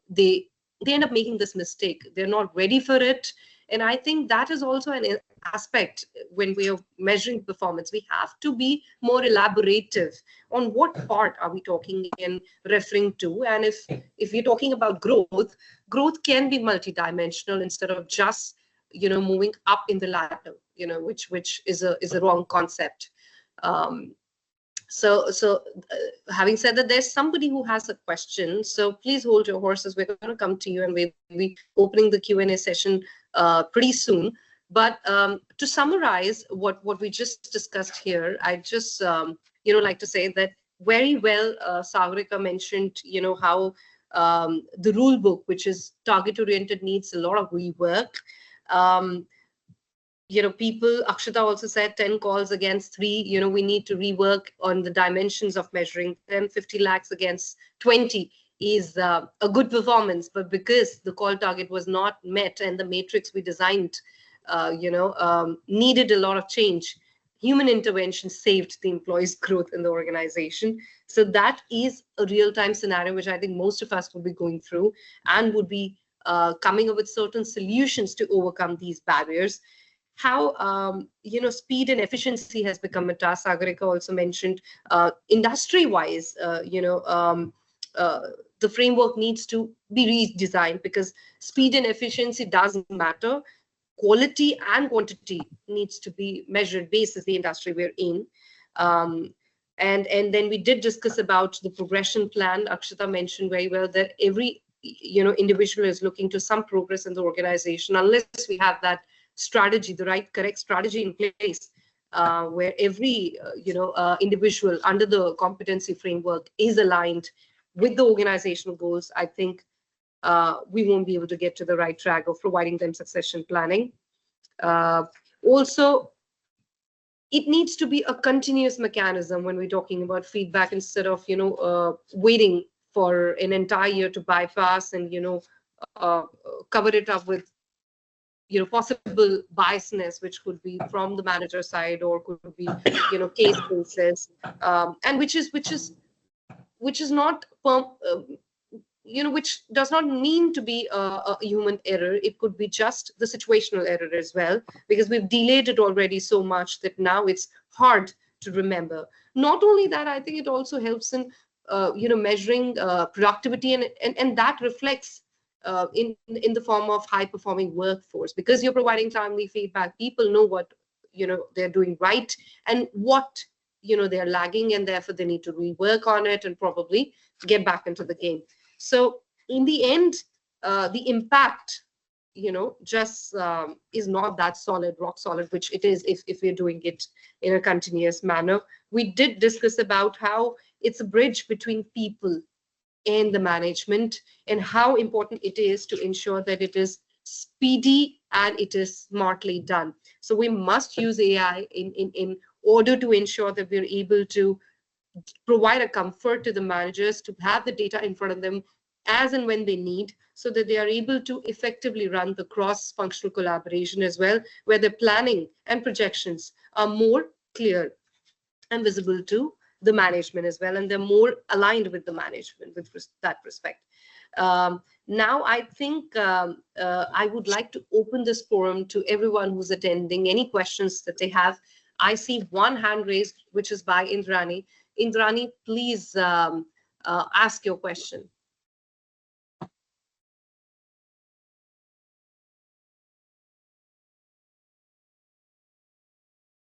S2: they end up making this mistake. They're not ready for it. And I think that is also an aspect when we are measuring performance. We have to be more elaborative on what part are we talking and referring to. And if you're talking about growth can be multidimensional instead of just moving up in the ladder, which is a wrong concept. So having said that, there's somebody who has a question. So please hold your horses. We're going to come to you, and we'll be opening the Q&A session pretty soon. But to summarize what we just discussed here, I just like to say that very well, Sagorika mentioned how the rule book, which is target oriented, needs a lot of rework. People, Akshatha also said 10 calls against 3, we need to rework on the dimensions of measuring them. 50 lakhs against 20 is a good performance, but because the call target was not met and the matrix we designed, needed a lot of change, human intervention saved the employees' growth in the organization. So that is a real-time scenario, which I think most of us will be going through and would be coming up with certain solutions to overcome these barriers. How speed and efficiency has become a task. Sagorika also mentioned industry-wise, the framework needs to be redesigned, because speed and efficiency doesn't matter. Quality and quantity needs to be measured based on the industry we're in. And then we did discuss about the progression plan. Akshatha mentioned very well that every individual is looking to some progress in the organization. Unless we have that strategy, the right correct strategy in place, where every individual under the competency framework is aligned with the organizational goals, I think we won't be able to get to the right track of providing them succession planning. Also, it needs to be a continuous mechanism when we're talking about feedback, instead of waiting for an entire year to bypass and cover it up with possible biasness, which could be from the manager side or could be case basis, and which is not which does not mean to be a human error. It could be just the situational error as well, because we've delayed it already so much that now it's hard to remember. Not only that, I think it also helps in measuring productivity, and that reflects in the form of high performing workforce, because you're providing timely feedback. People know what they're doing right and what they're lagging, and therefore they need to rework on it and probably get back into the game. So in the end, the impact just is not that solid, rock solid, which it is if we're doing it in a continuous manner. We did discuss about how it's a bridge between people and the management, and how important it is to ensure that it is speedy and it is smartly done. So we must use AI in order to ensure that we're able to provide a comfort to the managers to have the data in front of them as and when they need, so that they are able to effectively run the cross-functional collaboration as well, where the planning and projections are more clear and visible to the management as well, and they're more aligned with the management with that respect. Now, I think I would like to open this forum to everyone who's attending. Any questions that they have? I see one hand raised, which is by Indrani. Indrani, please ask your question.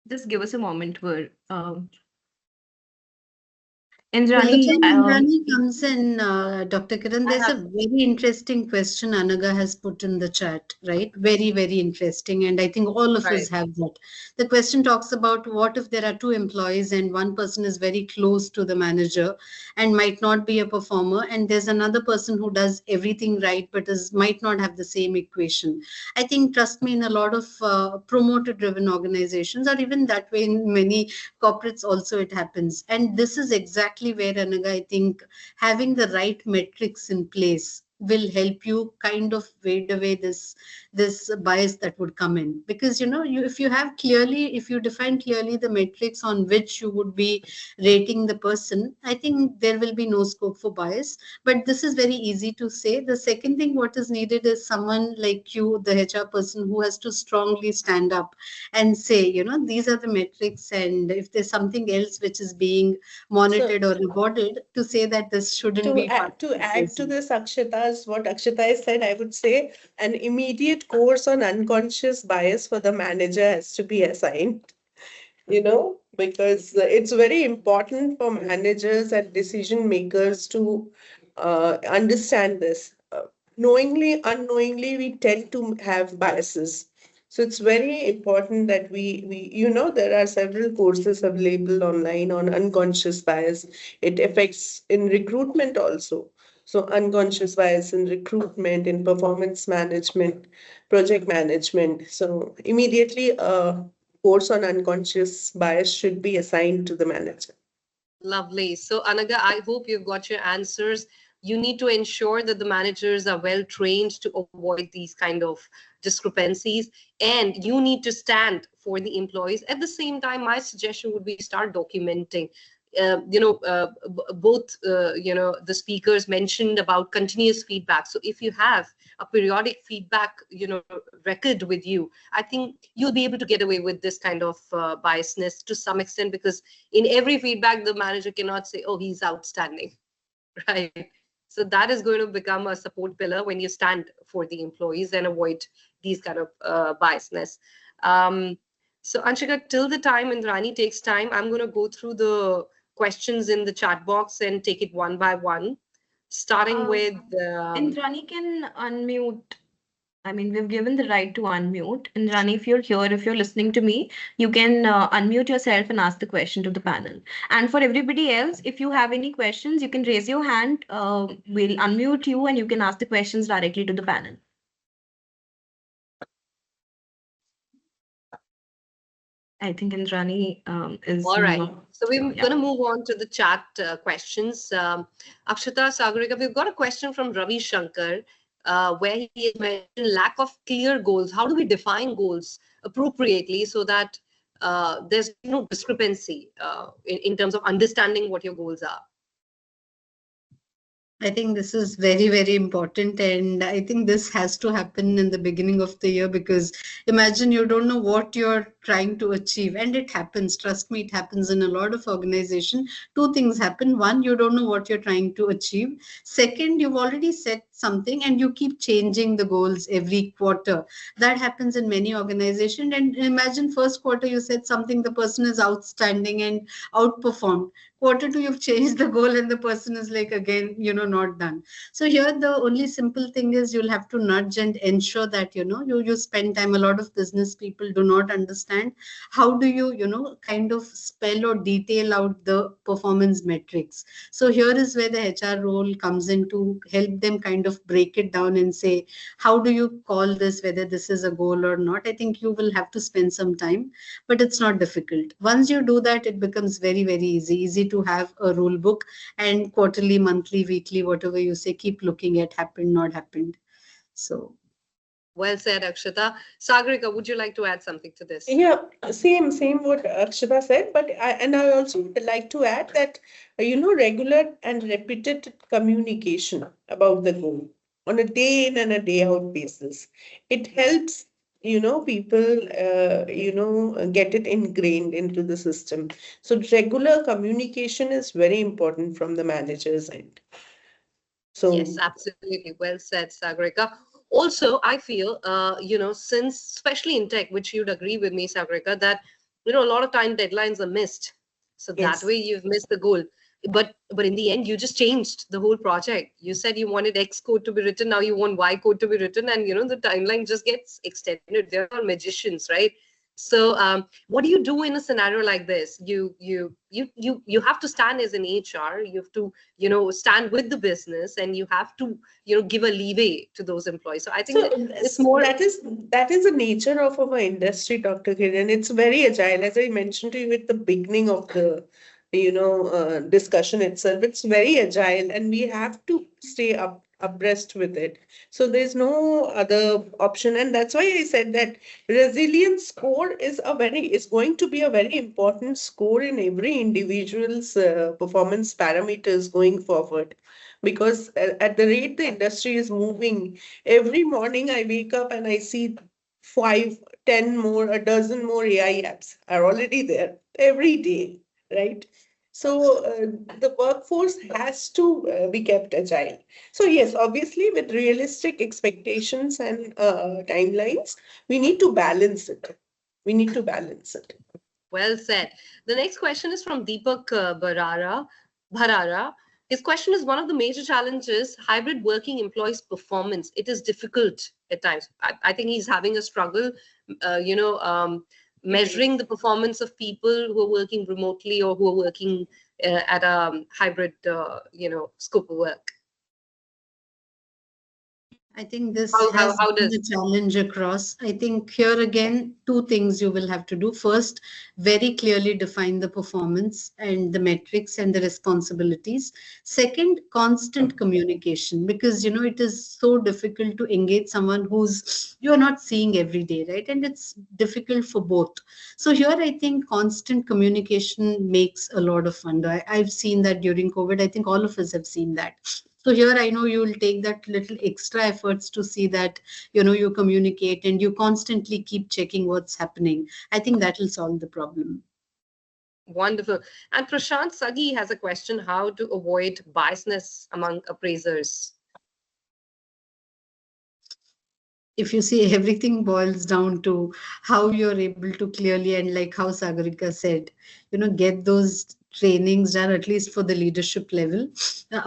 S1: Just give us a moment where
S3: Well,
S1: Indrani,
S3: Indrani comes in, Dr. Kiran, there's a
S2: have-
S3: very interesting question Anaga has put in the chat, right? Very, very interesting. And I think all of us
S2: Right.
S3: have that. The question talks about what if there are two employees and one person is very close to the manager and might not be a performer, and there's another person who does everything right but might not have the same equation. I think, trust me, in a lot of promoter-driven organizations, or even that way in many corporates also it happens. And this is exactly where, Anaga, I think having the right metrics in place will help you kind of wade away this bias that would come in, because if you define clearly the metrics on which you would be rating the person, I think there will be no scope for bias. But this is very easy to say. The second thing what is needed is someone like you, the HR person, who has to strongly stand up and say, these are the metrics, and if there's something else which is being monitored or rewarded, to say that this shouldn't be part
S4: To
S3: of the
S4: add to
S3: process.
S4: this, what Akshata has said, I would say an immediate course on unconscious bias for the manager has to be assigned, because it's very important for managers and decision makers to understand this. Knowingly, unknowingly, we tend to have biases. So it's very important that there are several courses available online on unconscious bias. It affects in recruitment also. So unconscious bias in recruitment, in performance management, project management. So immediately a course on unconscious bias should be assigned to the manager.
S2: Lovely. So, Anaga, I hope you've got your answers. You need to ensure that the managers are well trained to avoid these kind of discrepancies, and you need to stand for the employees. At the same time, my suggestion would be start documenting. Both the speakers mentioned about continuous feedback. So if you have a periodic feedback record with you, I think you'll be able to get away with this kind of biasness to some extent, because in every feedback the manager cannot say, oh, he's outstanding. Right. So that is going to become a support pillar when you stand for the employees and avoid these kind of biasness. So Anshika, till the time Indrani takes time, I'm going to go through the questions in the chat box and take it one by one, starting with
S1: Indrani can unmute. I mean, we've given the right to unmute. Indrani, if you're here, if you're listening to me, you can unmute yourself and ask the question to the panel. And for everybody else, if you have any questions, you can raise your hand. We'll unmute you and you can ask the questions directly to the panel. I think Indrani is...
S2: All right. So we're
S1: Yeah.
S2: going to move on to the chat questions. Akshata, Sagorika, we've got a question from Ravi Shankar, where he has mentioned lack of clear goals. How do we define goals appropriately so that there's no discrepancy in terms of understanding what your goals are?
S3: I think this is very, very important. And I think this has to happen in the beginning of the year, because imagine you don't know what you're trying to achieve. And it happens. Trust me, it happens in a lot of organizations. Two things happen. One, you don't know what you're trying to achieve. Second, you've already set something and you keep changing the goals every quarter. That happens in many organizations. And imagine first quarter you said something, the person is outstanding and outperformed. quarter two, you've changed the goal and the person is like, again, not done. So here, the only simple thing is you'll have to nudge and ensure that, you spend time. A lot of business people do not understand how do you, kind of spell or detail out the performance metrics. So here is where the HR role comes in to help them kind of break it down and say, how do you call this, whether this is a goal or not? I think you will have to spend some time, but it's not difficult. Once you do that, it becomes very, very easy to have a rule book, and quarterly, monthly, weekly, whatever you say, keep looking at happened, not happened. So
S2: well said, Akshata. Sagorika, would you like to add something to this?
S4: Yeah, same what Akshata said, but I also would like to add that regular and repeated communication about the goal on a day in and a day out basis. It helps people get it ingrained into the system. So regular communication is very important from the manager's end. So
S2: Yes, absolutely. Well said, Sagorika. Also, I feel, since, especially in tech, which you'd agree with me, Sagorika, that, a lot of time deadlines are missed. So that
S4: yes.
S2: way you've missed the goal. But in the end, you just changed the whole project. You said you wanted X code to be written, now you want Y code to be written, and, the timeline just gets extended. They're all magicians, right? So what do you do in a scenario like this? You have to stand as an HR. You have to stand with the business, and you have to give a leeway to those employees. So I think it's more
S4: that is the nature of our industry, Dr. Kiran. It's very agile, as I mentioned to you at the beginning of the discussion itself. It's very agile, and we have to stay abreast with it. So there's no other option, and that's why I said that resilience score is going to be a very important score in every individual's performance parameters going forward. Because at the rate the industry is moving, every morning I wake up and I see 5, 10 more, a dozen more AI apps are already there every day, right? So the workforce has to be kept agile. So yes, obviously with realistic expectations and timelines, we need to balance it. We need to balance it.
S2: well said. The next question is from Deepak Bharara. His question is, one of the major challenges hybrid working employees performance. It is difficult at times. I think he's having a struggle, measuring the performance of people who are working remotely or who are working at a hybrid, scope of work.
S3: I think this
S2: How
S3: has been
S2: does
S3: a challenge across. I think here again, two things you will have to do. First, very clearly define the performance and the metrics and the responsibilities. Second, constant communication, because it is so difficult to engage someone who's you're not seeing every day, right? And it's difficult for both. So here, I think constant communication makes a lot of fun. I've seen that during COVID. I think all of us have seen that. So here I know you will take that little extra efforts to see that, you communicate and you constantly keep checking what's happening. I think that will solve the problem.
S2: wonderful? And Prashant Sagi has a question: how to avoid biasness among appraisers?
S3: If you see, everything boils down to how you're able to clearly, and like how Sagorika said, get those trainings done at least for the leadership level.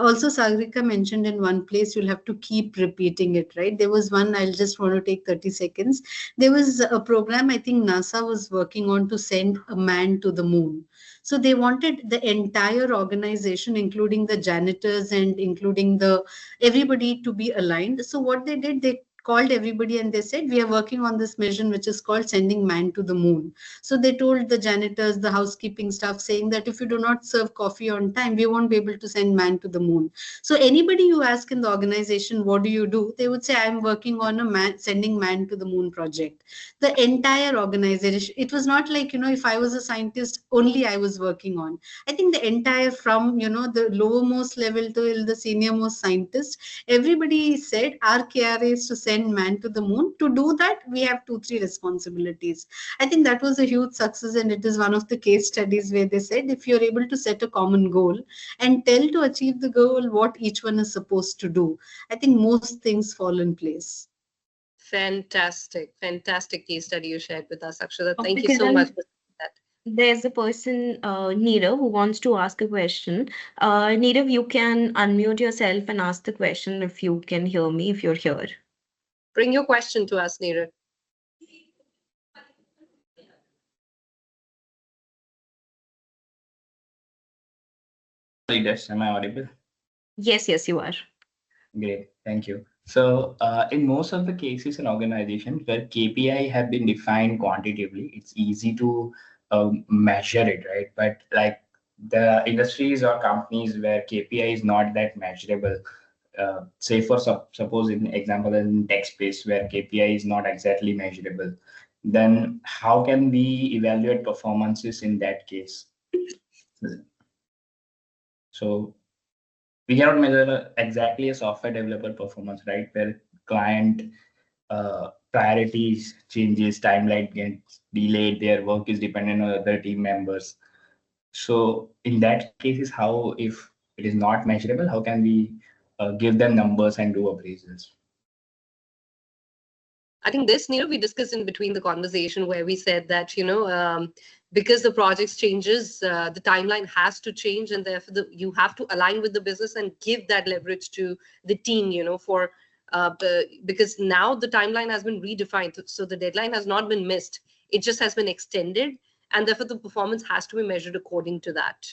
S3: Also, Sagorika mentioned in one place you'll have to keep repeating it, right? There was one, I'll just want to take 30 seconds. There was a program I think NASA was working on to send a man to the moon. So they wanted the entire organization, including the janitors and including the everybody, to be aligned. So what they did, they called everybody and they said, we are working on this mission which is called sending man to the moon. So they told the janitors, the housekeeping staff, saying that if you do not serve coffee on time, we won't be able to send man to the moon. So anybody you ask in the organization, what do? They would say, I'm working on a sending man to the moon project. The entire organization, it was not like, if I was a scientist, only I was working on. I think the entire, from, the lowermost level to the senior-most scientist, everybody said our KRA is to send man to the moon. To do that, we have 2-3 responsibilities. I think that was a huge success, and it is one of the case studies where they said if you're able to set a common goal and tell to achieve the goal what each one is supposed to do, I think most things fall in place.
S2: Fantastic case study you shared with us, Akshatha. Thank you so much for that.
S1: There's a person, Nirav, who wants to ask a question. Nirav, you can unmute yourself and ask the question if you can hear me, if you're here.
S2: Bring your question to us, Neeraj.
S5: Leaders, am I audible?
S1: Yes, yes, you are.
S5: Great, thank you. So, in most of the cases in organizations where KPI have been defined quantitatively, it's easy to measure it, right? But like the industries or companies where KPI is not that measurable, say for suppose in example in tech space where KPI is not exactly measurable, then how can we evaluate performances in that case? So we cannot measure exactly a software developer performance, right? Where client priorities changes, timeline gets delayed, their work is dependent on other team members. So in that cases, how if it is not measurable, how can we give them numbers and do appraisals?
S2: I think this, Neerav, we discussed in between the conversation where we said that, because the projects changes, the timeline has to change, and therefore you have to align with the business and give that leverage to the team, for because now the timeline has been redefined, so the deadline has not been missed; it just has been extended, and therefore the performance has to be measured according to that.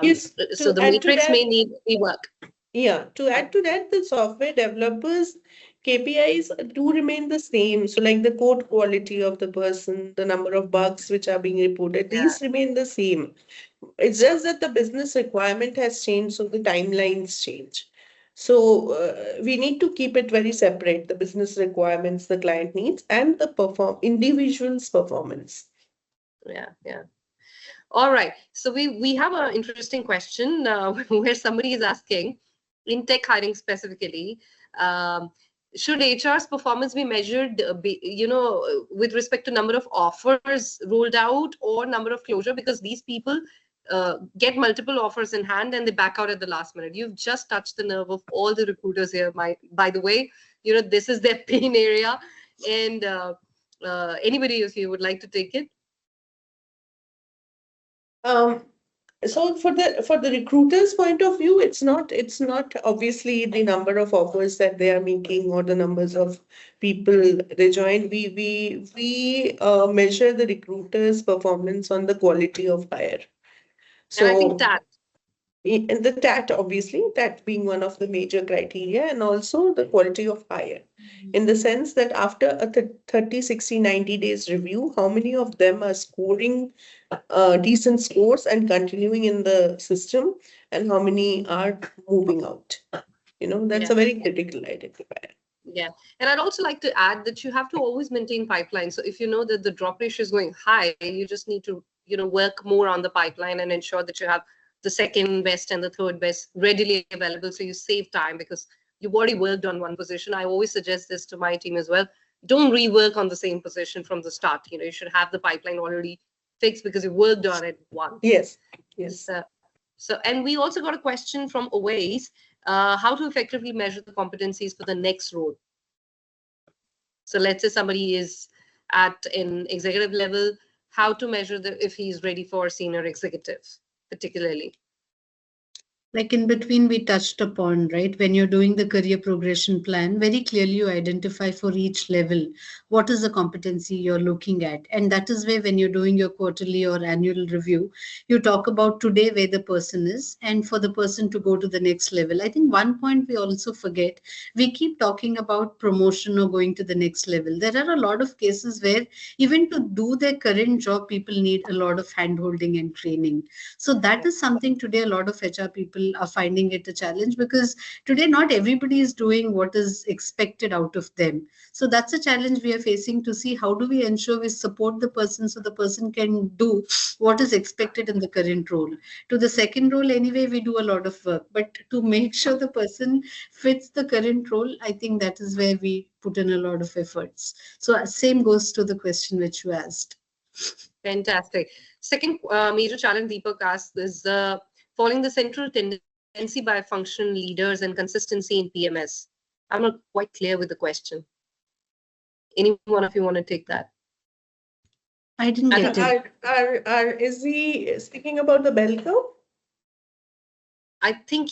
S4: Yes,
S2: So
S4: to
S2: the
S4: add to
S2: matrix may
S4: that,
S2: need rework.
S4: yeah, to add to that, the software developers KPIs do remain the same. So, like the code quality of the person, the number of bugs which are being reported,
S2: Yeah.
S4: these remain the same. It's just that the business requirement has changed, so the timelines change. So, we need to keep it very separate, the business requirements, the client needs, and the individual's performance.
S2: Yeah. All right. So we have an interesting question where somebody is asking, in tech hiring specifically, should HR's performance be measured, with respect to number of offers rolled out or number of closure? Because these people get multiple offers in hand and they back out at the last minute. You've just touched the nerve of all the recruiters here. By the way, this is their pain area. And anybody, if you would like to take it.
S4: Um, so for the recruiter's point of view, it's not obviously the number of offers that they are making or the numbers of people they join. We measure the recruiter's performance on the quality of hire.
S2: And I think
S4: So
S2: that.
S4: and the TAT, obviously, that being one of the major criteria, and also the quality of hire, in the sense that after a 30, 60, 90 days review, how many of them are scoring decent scores and continuing in the system, and how many are moving out. That's
S2: Yeah.
S4: a very critical identifier.
S2: Yeah. And I'd also like to add that you have to always maintain pipeline. So if you know that the drop ratio is going high, you just need to, work more on the pipeline and ensure that you have the second best and the third best readily available. So you save time because you've already worked on one position. I always suggest this to my team as well. Don't rework on the same position from the start. You should have the pipeline already fixed because you worked on it once.
S4: Yes.
S2: So, and we also got a question from Oways, how to effectively measure the competencies for the next role. So let's say somebody is at an executive level, how to measure if he's ready for senior executive, particularly.
S3: Like in between, we touched upon, right? When you're doing the career progression plan, very clearly you identify for each level what is the competency you're looking at. And that is where, when you're doing your quarterly or annual review, you talk about today where the person is and for the person to go to the next level. I think one point we also forget, we keep talking about promotion or going to the next level. There are a lot of cases where even to do their current job, people need a lot of handholding and training. So that is something today a lot of HR people are finding it a challenge, because today not everybody is doing what is expected out of them. So that's a challenge we are facing, to see how do we ensure we support the person so the person can do what is expected in the current role. To the second role, anyway, we do a lot of work, but to make sure the person fits the current role, I think that is where we put in a lot of efforts. So same goes to the question which you asked.
S2: Fantastic. Second major challenge Deepak asked is following the central tendency by functional leaders and consistency in PMS. I'm not quite clear with the question. Any one of you want to take that?
S3: I didn't
S2: I
S3: get
S2: think
S3: it.
S4: Is he speaking about the bell curve?
S2: I think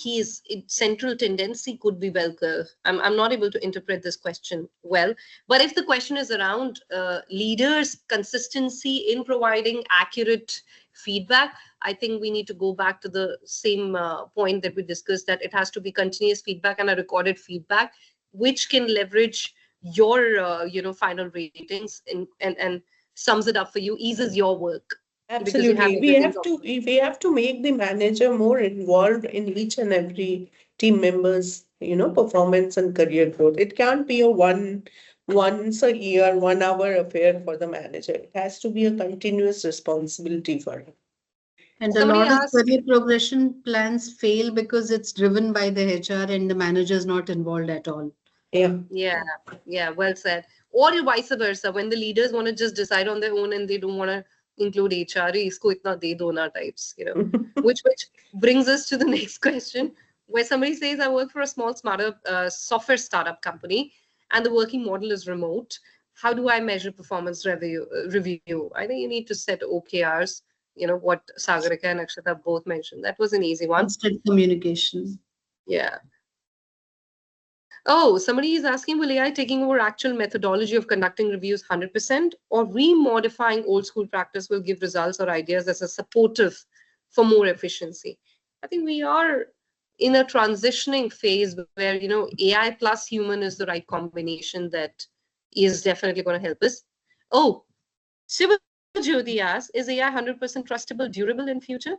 S2: central tendency could be bell curve. I'm not able to interpret this question well. But if the question is around leaders' consistency in providing accurate feedback, I think we need to go back to the same point that we discussed, that it has to be continuous feedback and a recorded feedback, which can leverage your final ratings and sums it up for you, eases your work because you have
S4: Absolutely.
S2: everything.
S4: We have to make the manager more involved in each and every team members, performance and career growth. It can't be a once a year, 1 hour affair for the manager. It has to be a continuous responsibility for him.
S3: And a
S2: Somebody
S3: lot of
S2: asked,
S3: career progression plans fail because it's driven by the HR and the manager is not involved at all.
S4: Yeah.
S2: yeah, well said. Or vice versa, when the leaders want to just decide on their own and they don't want to include HR, isko itna de do na types, which brings us to the next question, where somebody says, I work for a small software startup company, and the working model is remote. How do I measure performance review? I think you need to set OKRs, what Sagorika and Akshatha both mentioned. That was an easy one.
S3: Instant communication.
S2: Yeah. Oh, somebody is asking, will AI taking over actual methodology of conducting reviews 100%, or remodifying old school practice will give results or ideas as a supportive for more efficiency? I think we are in a transitioning phase where, AI plus human is the right combination that is definitely going to help us. Oh, Shiva Jyoti asks, is AI 100% trustable, durable in future?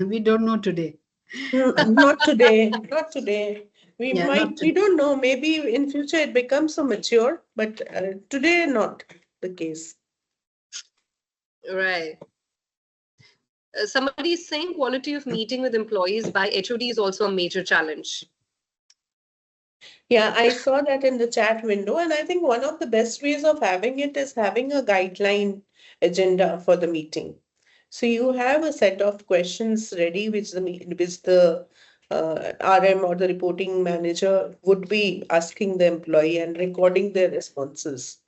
S3: We don't know today.
S4: Not today. Not today.
S3: Yeah,
S4: We don't know. Maybe in future it becomes so mature, but today not the case.
S2: Right. Somebody is saying quality of meeting with employees by HOD is also a major challenge.
S4: Yeah, I saw that in the chat window, and I think one of the best ways of having it is having a guideline agenda for the meeting. So you have a set of questions ready, which the RM or the reporting manager would be asking the employee and recording their responses.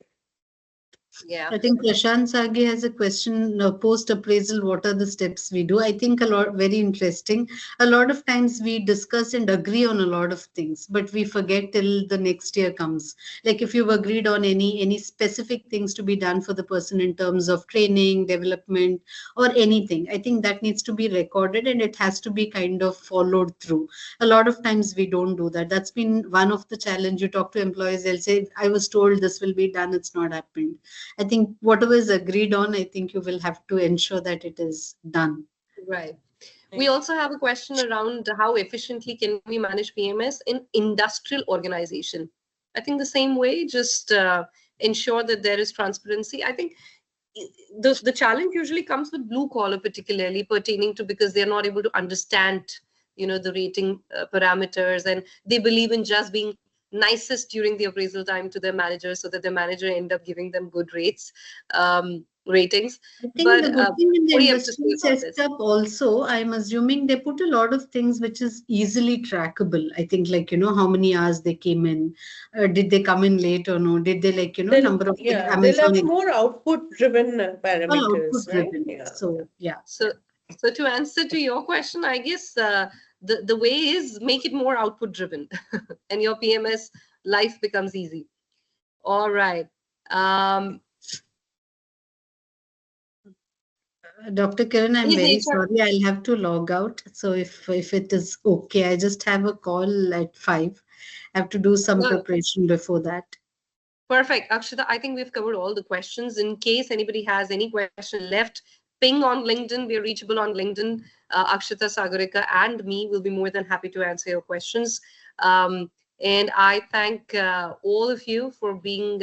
S2: Yeah.
S3: I think Prashant Sagi has a question, post appraisal, what are the steps we do? I think very interesting. A lot of times we discuss and agree on a lot of things, but we forget till the next year comes. Like if you've agreed on any specific things to be done for the person in terms of training, development, or anything, I think that needs to be recorded and it has to be kind of followed through. A lot of times we don't do that. That's been one of the challenge. You talk to employees, they'll say, I was told this will be done, it's not happened. I think whatever is agreed on, I think you will have to ensure that it is done.
S2: Right. We also have a question around how efficiently can we manage PMS in industrial organization. I think the same way, just ensure that there is transparency. I think the challenge usually comes with blue collar, particularly pertaining to, because they're not able to understand, the rating parameters, and they believe in just being nicest during the appraisal time to their manager so that the manager end up giving them good ratings.
S3: I think
S2: But
S3: the good thing in the
S2: what do you have to say
S3: industrial
S2: about this?
S3: setup also, I'm assuming they put a lot of things which is easily trackable. I think like, how many hours they came in, did they come in late or no? Did they number of
S4: they'll have more output driven
S3: all
S4: parameters,
S3: output
S4: right?
S3: driven.
S4: Yeah.
S3: So yeah.
S2: So to answer to your question, I guess the way is make it more output driven and your PMS life becomes easy. All right.
S3: Dr. Kiran, I'm
S2: Is
S3: very
S2: HR
S3: sorry. I'll have to log out. So if it is okay, I just have a call at 5. I have to do some
S2: No,
S3: preparation before that.
S2: perfect. Akshata, I think we've covered all the questions. In case anybody has any question left, ping on LinkedIn. We're reachable on LinkedIn. Akshata, Sagorika, and me will be more than happy to answer your questions. And I thank all of you for being,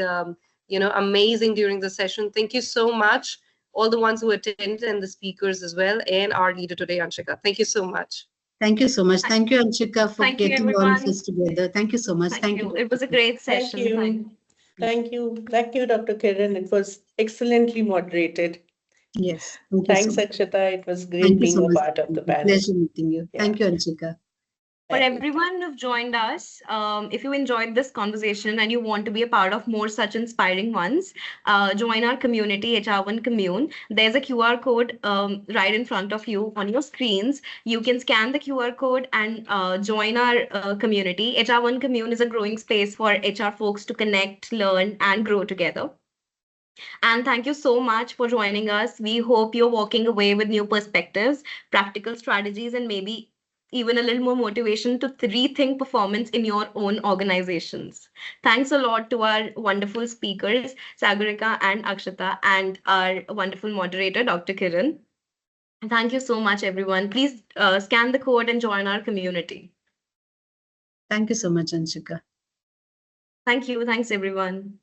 S2: amazing during the session. Thank you so much. All the ones who attended and the speakers as well, and our leader today, Anshika. Thank you so much.
S3: Thank you so much. Thank you, Anshika, for
S1: Thank you,
S3: getting all of
S1: everyone.
S3: us together. Thank you so much.
S1: Thank you. It was a great
S4: Thank
S1: session.
S4: you. Thank you, Dr. Kiran. It was excellently moderated.
S3: Yes. Thank you
S4: Thanks,
S3: so much.
S4: Akshata. It was great
S3: Thank you
S4: being
S3: so
S4: a
S3: much.
S4: part of the panel.
S3: Pleasure meeting you.
S4: Yeah.
S3: Thank you, Anshika.
S1: For everyone who've joined us, if you enjoyed this conversation and you want to be a part of more such inspiring ones, join our community, HR1 Commune. There's a QR code right in front of you on your screens. You can scan the QR code and join our community. HR1 Commune is a growing space for HR folks to connect, learn, and grow together. And thank you so much for joining us. We hope you're walking away with new perspectives, practical strategies, and maybe even a little more motivation to rethink performance in your own organizations. Thanks a lot to our wonderful speakers, Sagorika and Akshatha, and our wonderful moderator, Dr. Kiran. Thank you so much, everyone. Please scan the code and join our community.
S3: Thank you so much, Anshika.
S1: Thank you. Thanks, everyone.